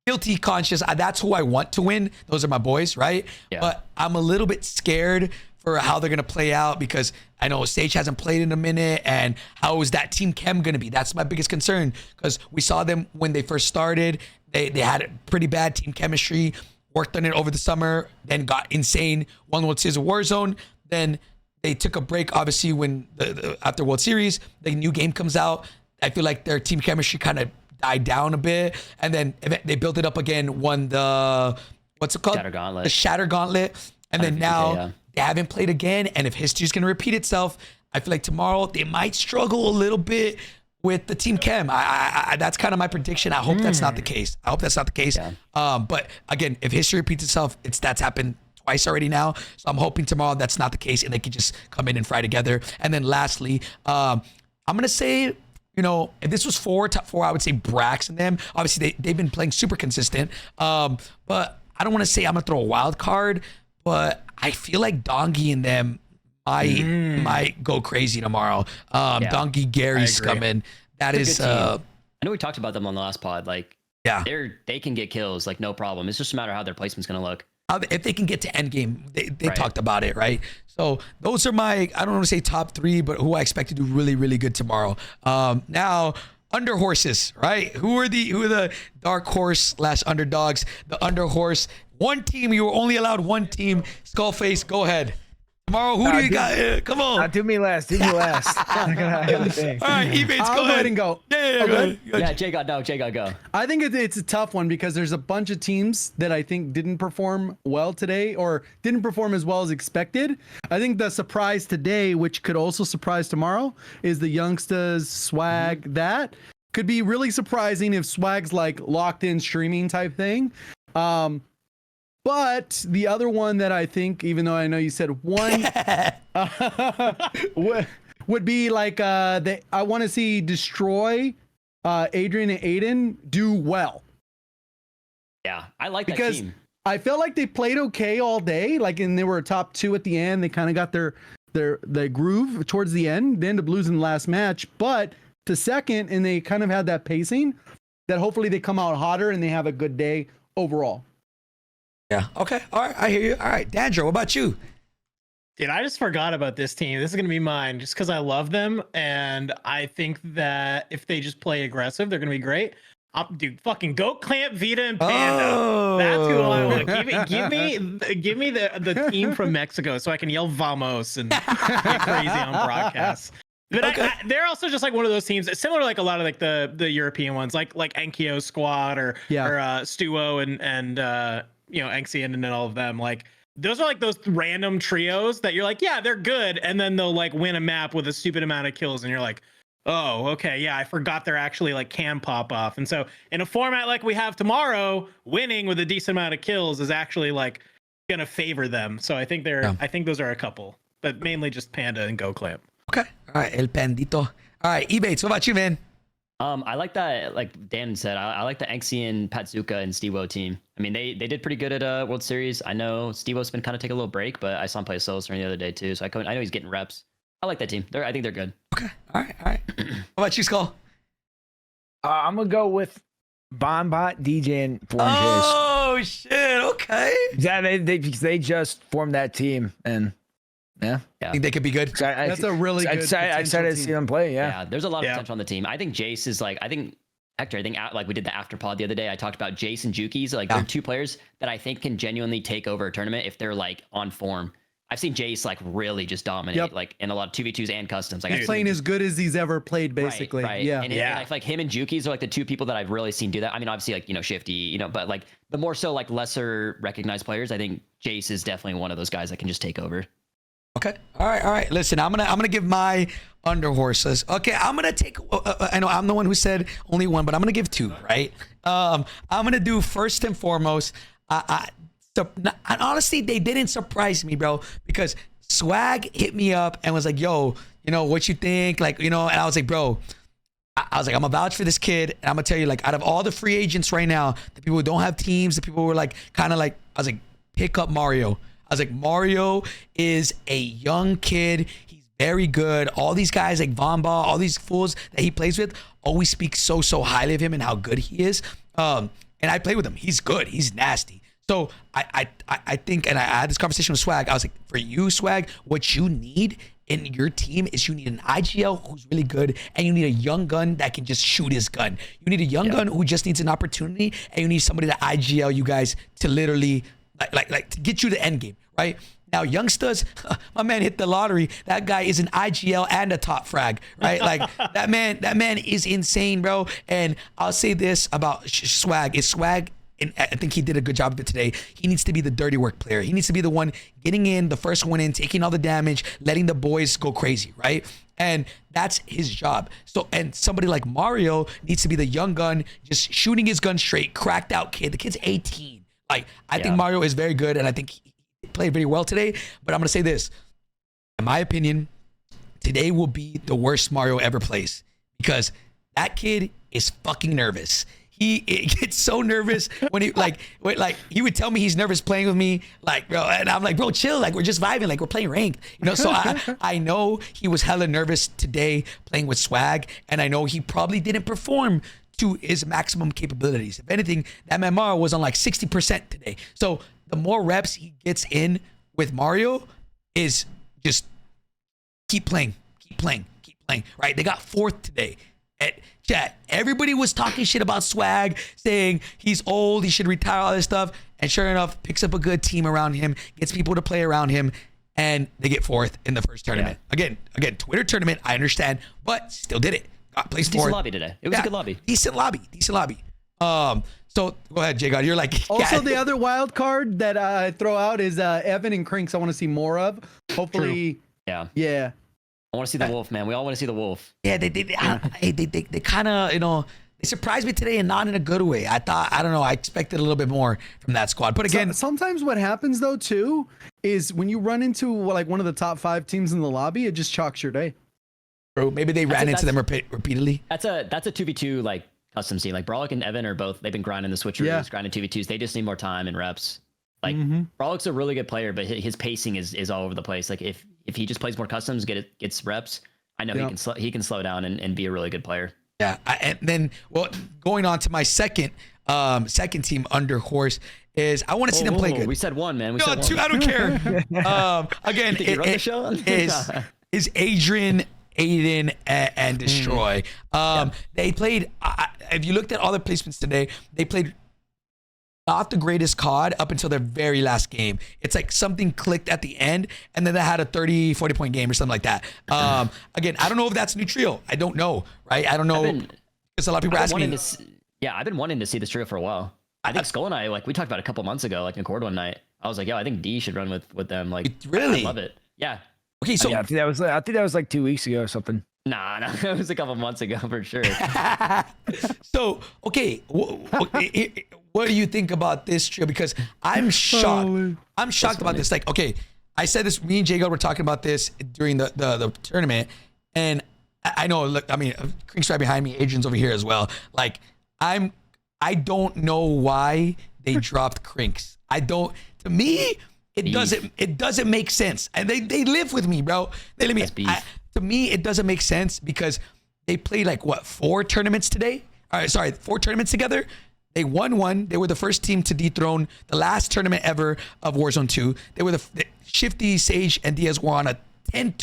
Guilty conscious. That's who I want to win. Those are my boys, right? Yeah. But I'm a little bit scared for how they're gonna play out because I know Sage hasn't played in a minute, and how is that team chem gonna be? That's my biggest concern because we saw them when they first started. They had pretty bad team chemistry. Worked on it over the summer, then got insane. Won World Series of Warzone. Then they took a break, obviously, when after World Series, the new game comes out. I feel like their team chemistry kind of died down a bit, and then they built it up again. Won the what's it called? Shatter Gauntlet. The Shatter Gauntlet, and then 150K, now yeah. they haven't played again. And if history's gonna repeat itself, I feel like tomorrow they might struggle a little bit with the team chem. I that's kind of my prediction. I hope that's not the case. Yeah. But again, if history repeats itself, that's happened twice already now. So I'm hoping tomorrow that's not the case and they can just come in and fry together. And then lastly, I'm gonna say, if this was top four, I would say Brax and them. Obviously they've been playing super consistent. But I don't want to say I'm gonna throw a wild card, but I feel like Dongi and them might go crazy tomorrow. Donkey Gary's coming. That It's is a good team. I know we talked about them on the last pod. Like, yeah. they can get kills, like no problem. It's just a matter of how their placement's gonna look. If they can get to end game, they Right. talked about it, right? So those are my, I don't want to say top three, but who I expect to do really, really good tomorrow. Now under horses, right? Who are the dark horse / underdogs? The under horse, one team. You were only allowed one team. Skullface, go ahead. Tomorrow, who do you got? Come on. Do me last. I gotta think. All right, Ebatez, I'll go go ahead. ahead and go. Yeah, go ahead. Yeah, JGOD go. I think it's a tough one because there's a bunch of teams that I think didn't perform well today or didn't perform as well as expected. I think the surprise today, which could also surprise tomorrow, is the youngsters Swag. That could be really surprising if Swag's like locked in streaming type thing. But the other one that I think, even though I know you said one, would be like I want to see Destroy, Adrian and Aiden do well. Yeah, I like that Because team. I felt like they played okay all day, and they were a top two at the end. They kind of got their groove towards the end. They ended up losing the last match, but to second, and they kind of had that pacing that hopefully they come out hotter and they have a good day overall. Yeah. Okay. All right. I hear you. All right, Dandro, what about you? Dude, I just forgot about this team. This is going to be mine just because I love them. And I think that if they just play aggressive, they're going to be great. Dude, fucking Goat Clamp, Vita, and Panda. Oh. That's who I want. Give me the team from Mexico so I can yell vamos and get crazy on broadcasts. But Okay. they're also just like one of those teams similar to like a lot of like the European ones, like Enkyo Squad or Stuo and Enxian and all of them. Like those are like those random trios that you're like, yeah, they're good, and then they'll like win a map with a stupid amount of kills, and you're like, oh, okay, yeah, I forgot they're actually like can pop off. And so in a format like we have tomorrow, winning with a decent amount of kills is actually like gonna favor them. So I think I think those are a couple, but mainly just Panda and Go Clamp. Okay. All right, El Pandito. All right, Ebatez, what about you, man? I like that, like Dan said, I like the Exian, Patsuka, and Stevo team. I mean, they did pretty good at World Series. I know Stevo's been kind of taking a little break, but I saw him play solo the other day too. So I know he's getting reps. I like that team. I think they're good. Okay. All right. What about you, Skull? I'm gonna go with Bonbot, DJ, and Foreign Oh shit. Okay. Yeah, they just formed that team, and I think they could be good. That's a really good I excited to see them play. Yeah. There's a lot of potential on the team. I think Jace is like, Hector, I think like we did the after pod the other day, I talked about Jace and Juki's. Like they're two players that I think can genuinely take over a tournament if they're like on form. I've seen Jace like really just dominate like in a lot of 2v2s and customs. Like He's playing as good as he's ever played, basically. Right. Yeah. And I feel like him and Juki's are like the two people that I've really seen do that. I mean, obviously like, Shifty, but like the more so like lesser recognized players, I think Jace is definitely one of those guys that can just take over. Okay. All right. Listen, I'm gonna give my under horses. Okay, I'm gonna take. I know I'm the one who said only one, but I'm gonna give two. Right. I'm gonna do first and foremost. And honestly, they didn't surprise me, bro, because Swag hit me up and was like, "Yo, what you think?" Like, and I was like, "Bro." I was like, I'm gonna vouch for this kid, and I'm gonna tell you, like, out of all the free agents right now, the people who don't have teams, the people who were like, kind of like, I was like, pick up Mario. I was like, Mario is a young kid. He's very good. All these guys like Vamba, all these fools that he plays with, always speak so highly of him and how good he is. And I play with him. He's good. He's nasty. So I think, and I had this conversation with Swag. I was like, for you, Swag, what you need in your team is you need an IGL who's really good, and you need a young gun that can just shoot his gun. You need a young gun who just needs an opportunity, and you need somebody to IGL you guys to literally like to get you to end game, right? Now, youngsters, my man hit the lottery. That guy is an IGL and a top frag, right? Like that man is insane, bro. And I'll say this about Swag: is Swag. And I think he did a good job of it today. He needs to be the dirty work player. He needs to be the one getting in, the first one in, taking all the damage, letting the boys go crazy, right? And that's his job. So, and somebody like Mario needs to be the young gun, just shooting his gun straight, cracked out kid. The kid's 18. Like, I think Mario is very good, and I think he played very well today. But I'm gonna say this, in my opinion, today will be the worst Mario ever plays, because that kid is fucking nervous. He gets so nervous when he he would tell me he's nervous playing with me, like, bro, and I'm like, bro, chill, like we're just vibing, like we're playing ranked, So I know he was hella nervous today playing with Swag, and I know he probably didn't perform to his maximum capabilities. If anything, that man Mario was on like 60% today. So the more reps he gets in with Mario is just keep playing, right? They got fourth today. Chat, everybody was talking shit about Swag, saying he's old, he should retire, all this stuff. And sure enough, picks up a good team around him, gets people to play around him, and they get fourth in the first tournament. Again, Twitter tournament, I understand, but still did it. Got placed fourth. Decent lobby today. It was a good lobby. Decent lobby. So go ahead, JGOD. You're like, also the other wild card that I throw out is Evan and Crinks. I want to see more of. Hopefully, True. Yeah. I want to see the wolf, man. We all want to see the wolf. Yeah, they kind of, they surprised me today, and not in a good way. I don't know, I expected a little bit more from that squad. But again, sometimes what happens though too is when you run into like one of the top 5 teams in the lobby, it just chalks your day. Bro, maybe they ran into them repeatedly. That's a 2v2 like custom scene. Like Brawlic and Evan are both, they've been grinding the switcheroos, grinding 2v2s. They just need more time and reps. Like Brawlic's a really good player, but his pacing is all over the place. Like if he just plays more customs, gets reps, I know he can slow down and be a really good player. Yeah, and then going on to my second team under horse is I want to see them play good. We said one, man. No, two. I don't care. Again, is Adrian, Aiden, and Destroy. They played. If you looked at all the placements today, they played not the greatest COD up until their very last game. It's like something clicked at the end, and then they had a 30-40 point game or something like that. Again, I don't know if that's a new trio. I don't know, right? I don't know, because a lot of people ask me. I've been wanting to see this trio for a while. I think Skull and I, like, we talked about it a couple months ago, like in Cord one night. I was like, yo, I think D should run with them. Like, really? I love it. Yeah. Okay, so I think that was like 2 weeks ago or something. Nah, it was a couple months ago for sure. So, okay, what do you think about this trio? Because I'm shocked. I'm shocked about this. Like, okay, I said this. Me and JGOD were talking about this during the tournament, and I know. Look, I mean, Crink's right behind me. Adrian's over here as well. Like, I don't know why they dropped Crinks. To me, it doesn't make sense. And they live with me, bro. They live with me. To me, it doesn't make sense because they played like 4 tournaments today. All right, sorry, 4 tournaments together. They won one. They were the first team to dethrone the last tournament ever of Warzone 2. They were the Shifty, Sage, and Diaz were on a 10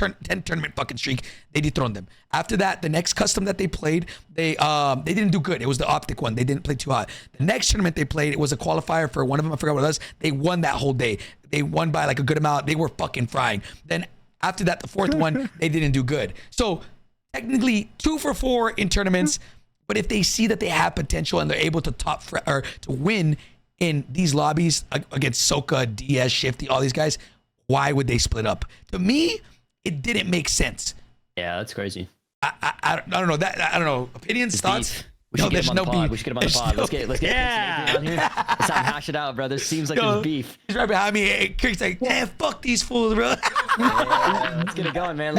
tournament fucking streak. They dethroned them. After that, the next custom that they played, they didn't do good. It was the Optic one. They didn't play too hot. The next tournament they played, it was a qualifier for one of them. I forgot what it was. They won that whole day. they won by like a good amount. They were fucking frying. Then after that, the fourth one, they didn't do good. So technically 2 for 4 in tournaments. But if they see that they have potential and they're able to to win in these lobbies against Soka, DS, Shifty, all these guys, why would they split up? To me, it didn't make sense. Yeah, that's crazy. I don't know that. I don't know. Opinions, thoughts. Beef. We should get him on the pod. We should get him on the pod. Let's get Yeah. on here. Let's hash it out, bro. This seems like there's beef. He's right behind me. Hey, Crick's like, damn, fuck these fools, bro. Yeah, let's get it going, man.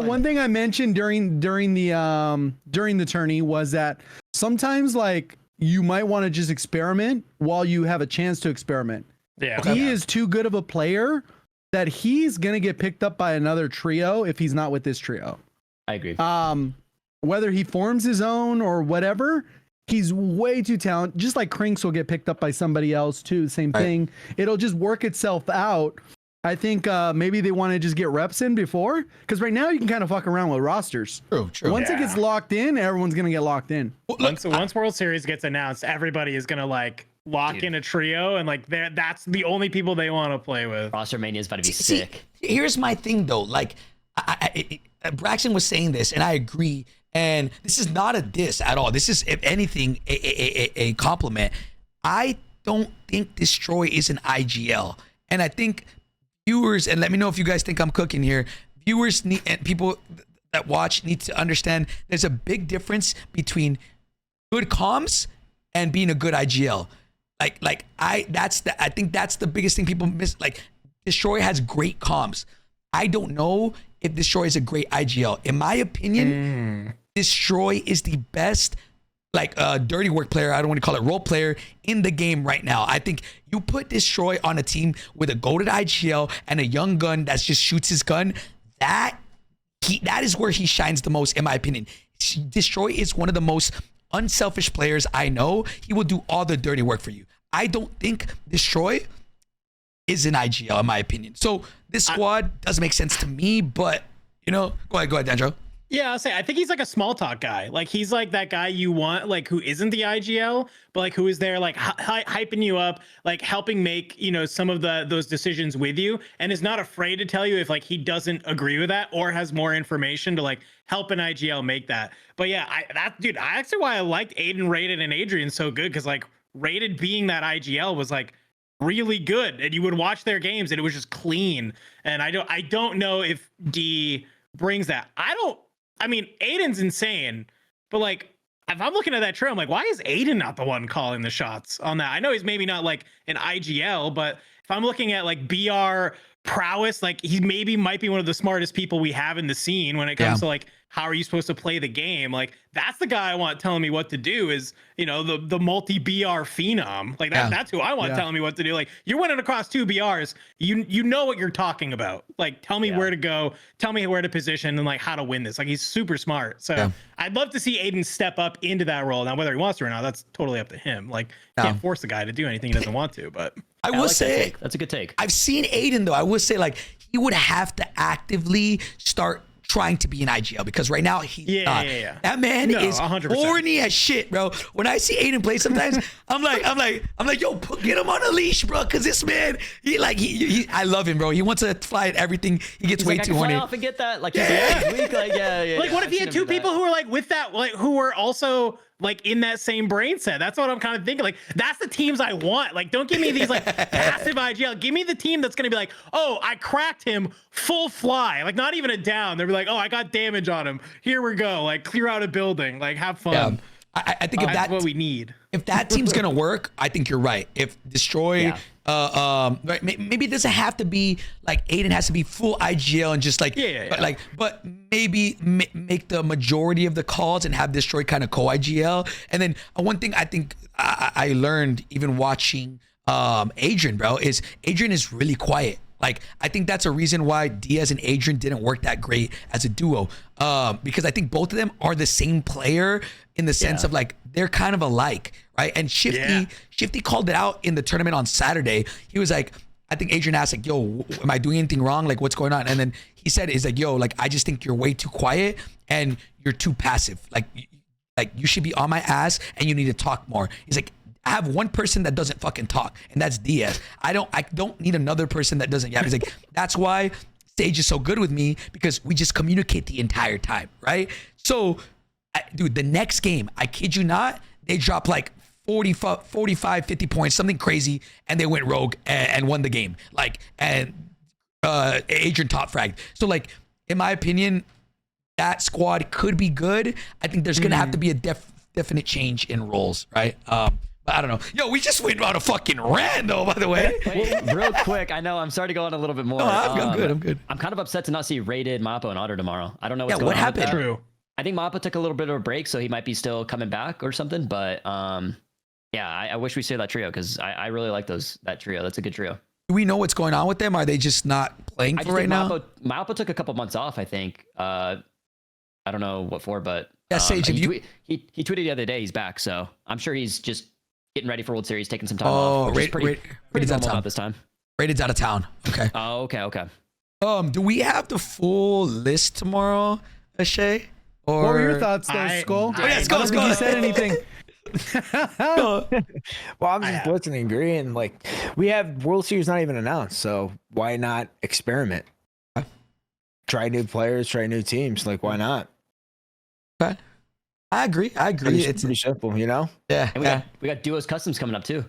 One thing I mentioned during the tourney was that sometimes like you might want to just experiment while you have a chance to experiment. Yeah. He is too good of a player that he's gonna get picked up by another trio if he's not with this trio. I agree. Whether he forms his own or whatever, he's way too talented. Just like Crinks will get picked up by somebody else too. Same thing. It'll just work itself out. I think maybe they want to just get reps in before, because right now you can kind of fuck around with rosters. True. Once it gets locked in, everyone's gonna get locked in. Once World Series gets announced, everybody is gonna like lock in a trio, and like that's the only people they want to play with. Roster Mania is about to be sick. Here's my thing though. Like, Braxton was saying this, and I agree. And this is not a diss at all. This is, if anything, a compliment. I don't think Destroy is an IGL. And I think viewers, and let me know if you guys think I'm cooking here, viewers need, and people that watch need to understand there's a big difference between good comms and being a good IGL. I think that's the biggest thing people miss. Like, Destroy has great comms. I don't know if Destroy is a great IGL. In my opinion, Destroy is the best, like, dirty work player, I don't want to call it role player, in the game right now. I think you put Destroy on a team with a goated IGL and a young gun that just shoots his gun, that is where he shines the most, in my opinion. Destroy is one of the most unselfish players I know. He will do all the dirty work for you. I don't think Destroy is an IGL, in my opinion. So this squad doesn't make sense to me, but, you know, go ahead, Dandro. Yeah, I'll say I think he's like a small talk guy. Like, he's like that guy you want, like, who isn't the IGL, but like who is there, like hyping you up, like helping make, you know, some of those decisions with you, and is not afraid to tell you if like he doesn't agree with that or has more information to like help an IGL make that. But yeah, actually why I liked Aiden, Rated, and Adrian so good, because like Rated being that IGL was like really good, and you would watch their games and it was just clean. And I don't know if D brings that. I mean, Aiden's insane, but like, if I'm looking at that trio, I'm like, why is Aiden not the one calling the shots on that? I know he's maybe not like an IGL, but if I'm looking at like BR prowess, like he might be one of the smartest people we have in the scene when it comes to like, how are you supposed to play the game? Like, that's the guy I want telling me what to do, is, you know, the multi BR phenom. Like that's who I want telling me what to do. Like, you're winning across 2 BRs. You know what you're talking about. Like, tell me where to go, tell me where to position, and like how to win this. Like, he's super smart. So I'd love to see Aiden step up into that role. Now, whether he wants to or not, that's totally up to him. Like, can't force the guy to do anything he doesn't want to, but I will say that's a good take. I've seen Aiden though. I will say, like, he would have to actively start trying to be an IGL, because right now he's not. That man is 100%. Horny as shit, bro. When I see Aiden play, sometimes I'm like, yo, get him on a leash, bro, because this man, I love him, bro. He wants to fly at everything. He gets way too horny. Fly off and get that, like, weak, like, Like, what if he had 2 people who were like with that, like, who were also like in that same brain set? That's what I'm kind of thinking. Like, that's the teams I want. Like, don't give me these like passive IGL. Give me the team that's gonna be like, oh, I cracked him full fly, like not even a down. They'll be like, oh, I got damage on him. Here we go. Like, clear out a building. Like, have fun. Yeah. I think if that's what we need. If that team's gonna work, I think you're right. If Destroy, right, maybe it doesn't have to be like Aiden has to be full IGL and just like, but maybe make the majority of the calls and have Destroy kind of co-IGL. And then one thing I think I learned even watching Adrian, bro, is Adrian is really quiet. Like, I think that's a reason why Diaz and Adrian didn't work that great as a duo, because I think both of them are the same player in the sense of like they're kind of alike, right? And Shifty called it out in the tournament on Saturday. He was like, I think Adrian asked like, yo, am I doing anything wrong? Like, what's going on? And then he said, is like, yo, like, I just think you're way too quiet and you're too passive. Like you should be on my ass and you need to talk more. He's like, I have one person that doesn't fucking talk, and that's Diaz. I don't need another person that doesn't yap. He's like, that's why Sage is so good with me, because we just communicate the entire time, right? So, dude, the next game, I kid you not, they dropped like 45, 50 points, something crazy, and they went rogue and won the game. Like, and Adrian top fragged. So, like, in my opinion, that squad could be good. I think there's gonna have to be a definite change in roles, right? But I don't know. Yo, we just went on a fucking rant, though, by the way. Wait, real quick, I know I'm sorry to go on a little bit more. No, I'm good. I'm good. I'm kind of upset to not see Rated, Mappo, and Otter tomorrow. I don't know what's Yeah, going what on. happened? With that. True. I think Mappo took a little bit of a break, so he might be still coming back or something. But yeah, I wish we saved that trio, because I really like that trio. That's a good trio. Do we know what's going on with them? Are they just not playing I for just right think now? Mappo took a couple months off, I think. I don't know what for, but Yeah, Sage, he, if you- he tweeted the other day he's back, so I'm sure he's just getting ready for World Series, taking some time Oh, off. Which is pretty Rated's out of normal town. about this time. Rated's out of town. Okay. Oh, okay. Do we have the full list tomorrow, Ashay? Or What were your thoughts there, Skull? Oh, yeah, Skull, I don't think Skull. you said anything. Well, I'm just listening, agreeing. Like, we have World Series not even announced, so why not experiment? Try new players, try new teams. Like, why not? Okay. I agree. It's pretty simple, you know? Yeah. And we got Duos Customs coming up too.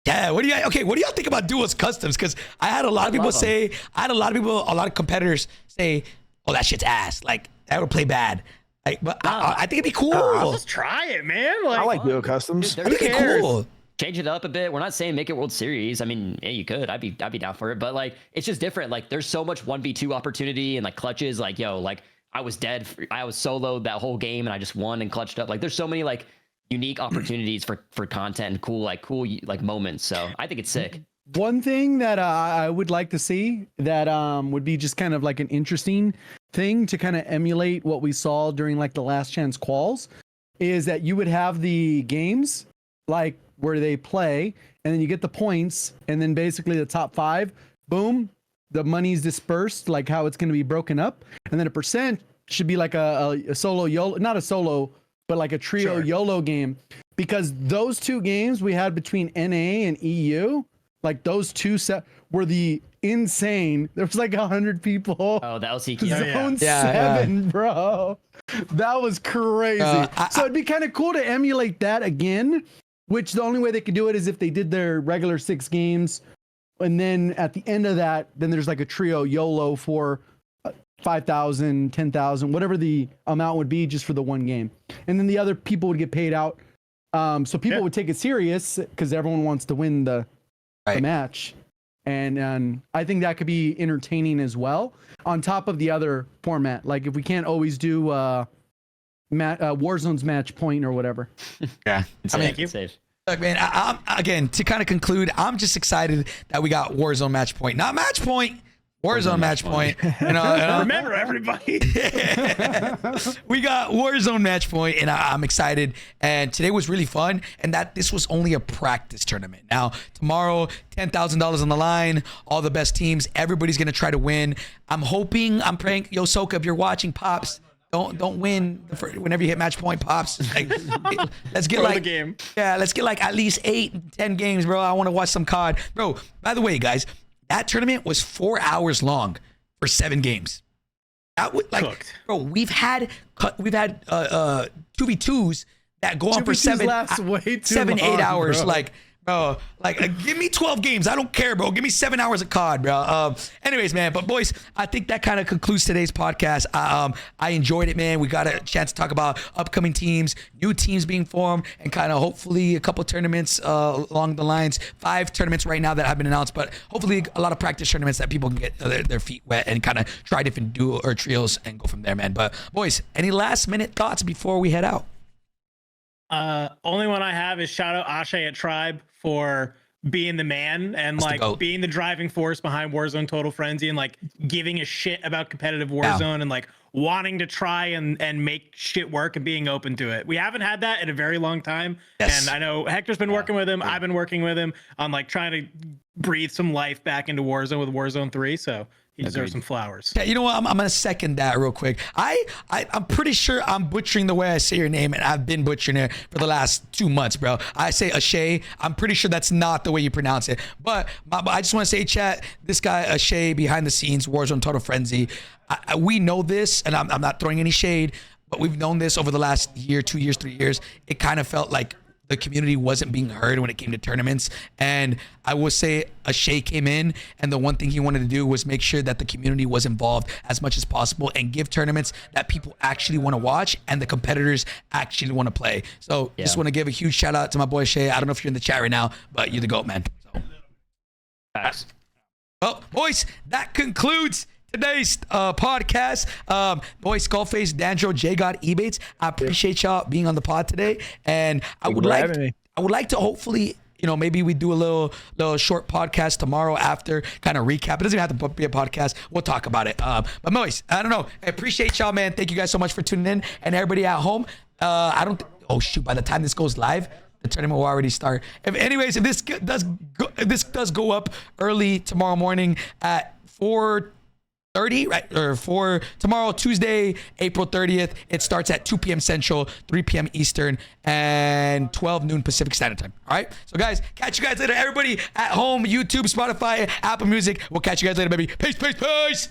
Yeah, what do y'all think about Duos Customs? Because I had a lot of competitors say, "Oh, that shit's ass. Like, that would play bad." Like, but I think it'd be cool. Let's try it, man. I like Duo Customs. Dude, I think it'd be cool. Change it up a bit. We're not saying make it World Series. I mean, yeah, you could. I'd be down for it. But like, it's just different. Like, there's so much 1v2 opportunity and like clutches. Like, yo, like I was dead. I was soloed that whole game and I just won and clutched up. Like, there's so many like unique opportunities for content and cool moments. So I think it's sick. One thing that I would like to see that would be just kind of like an interesting thing to kind of emulate what we saw during like the last chance quals is that you would have the games like where they play and then you get the points and then basically the top 5, boom, the money's dispersed, like how it's going to be broken up, and then a percent should be like a solo YOLO, not a solo, but like a trio YOLO game, because those two games we had between NA and EU, like those two were the insane. There was like 100 people. Oh, that was Zone 7, bro. That was crazy. So it'd be kind of cool to emulate that again, which the only way they could do it is if they did their regular 6 games. And then at the end of that, then there's like a trio YOLO for 5,000, 10,000, whatever the amount would be just for the one game. And then the other people would get paid out. So people would take it serious because everyone wants to win the match. And I think that could be entertaining as well, on top of the other format. Like if we can't always do Warzone's match point or whatever. Yeah. Thank you. Safe. Look, man, I'm again, to kind of conclude, I'm just excited that we got Warzone match point. Not match point, Warzone match point. You know, Remember, everybody. we got Warzone match point, and I'm excited. And today was really fun, and that this was only a practice tournament. Now, tomorrow, $10,000 on the line, all the best teams. Everybody's going to try to win. I'm praying, yo, Soka, if you're watching, Pops, don't win whenever you hit match point, Pops. Like, let's get the game. Yeah, let's get like at least 8, 10 games, bro. I want to watch some COD. Bro, by the way, guys, that tournament was 4 hours long for 7 games. That would Cooked. Bro, we've had 2v2s that go on for 7, lasts way too 7, 8 long, hours. bro. Like, bro, give me 12 games. I don't care, bro. Give me 7 hours of COD, bro. Anyways, man, but boys, I think that kind of concludes today's podcast. I enjoyed it, man. We got a chance to talk about upcoming teams, new teams being formed, and kind of hopefully a couple tournaments along the lines. 5 tournaments right now that have been announced, but hopefully a lot of practice tournaments that people can get their feet wet and kind of try different duo or trios and go from there, man. But boys, any last minute thoughts before we head out? Only one I have is shout out Ashay at Tribe for being the man and That's the like GOAT. being the driving force behind Warzone Total Frenzy and like giving a shit about competitive Warzone and like wanting to try and make shit work and being open to it. We haven't had that in a very long time. Yes. And I know Hector's been working with him. I've been working with him on like trying to breathe some life back into Warzone with Warzone 3. So He deserves some flowers. Yeah, you know what? I'm gonna second that real quick. I'm pretty sure I'm butchering the way I say your name, and I've been butchering it for the last 2 months, bro. I say Ashay. I'm pretty sure that's not the way you pronounce it. But I just want to say, chat, this guy Ashay behind the scenes, Warzone Total Frenzy. We know this, and I'm not throwing any shade, but we've known this over the last year, 2 years, 3 years. It kind of felt like the community wasn't being heard when it came to tournaments. And I will say Ashay came in, and the one thing he wanted to do was make sure that the community was involved as much as possible and give tournaments that people actually want to watch and the competitors actually want to play. So just want to give a huge shout out to my boy Ashay. I don't know if you're in the chat right now, but you're the GOAT, man. So. Facts. Well, boys, that concludes today's podcast. Boys, Skullface, Dandro, JGOD, Ebatez, I appreciate y'all being on the pod today. And I would like to hopefully, you know, maybe we do a little short podcast tomorrow after, kind of recap. It doesn't even have to be a podcast. We'll talk about it. But boys, I don't know. I appreciate y'all, man. Thank you guys so much for tuning in, and everybody at home. Oh shoot, by the time this goes live, the tournament will already start. If this does go up early tomorrow morning at 4:30, right? Or for tomorrow, Tuesday, April 30th. It starts at 2 p.m. Central, 3 p.m. Eastern, and 12 noon Pacific Standard Time. All right. So guys, catch you guys later. Everybody at home, YouTube, Spotify, Apple Music. We'll catch you guys later, baby. Peace, peace, peace.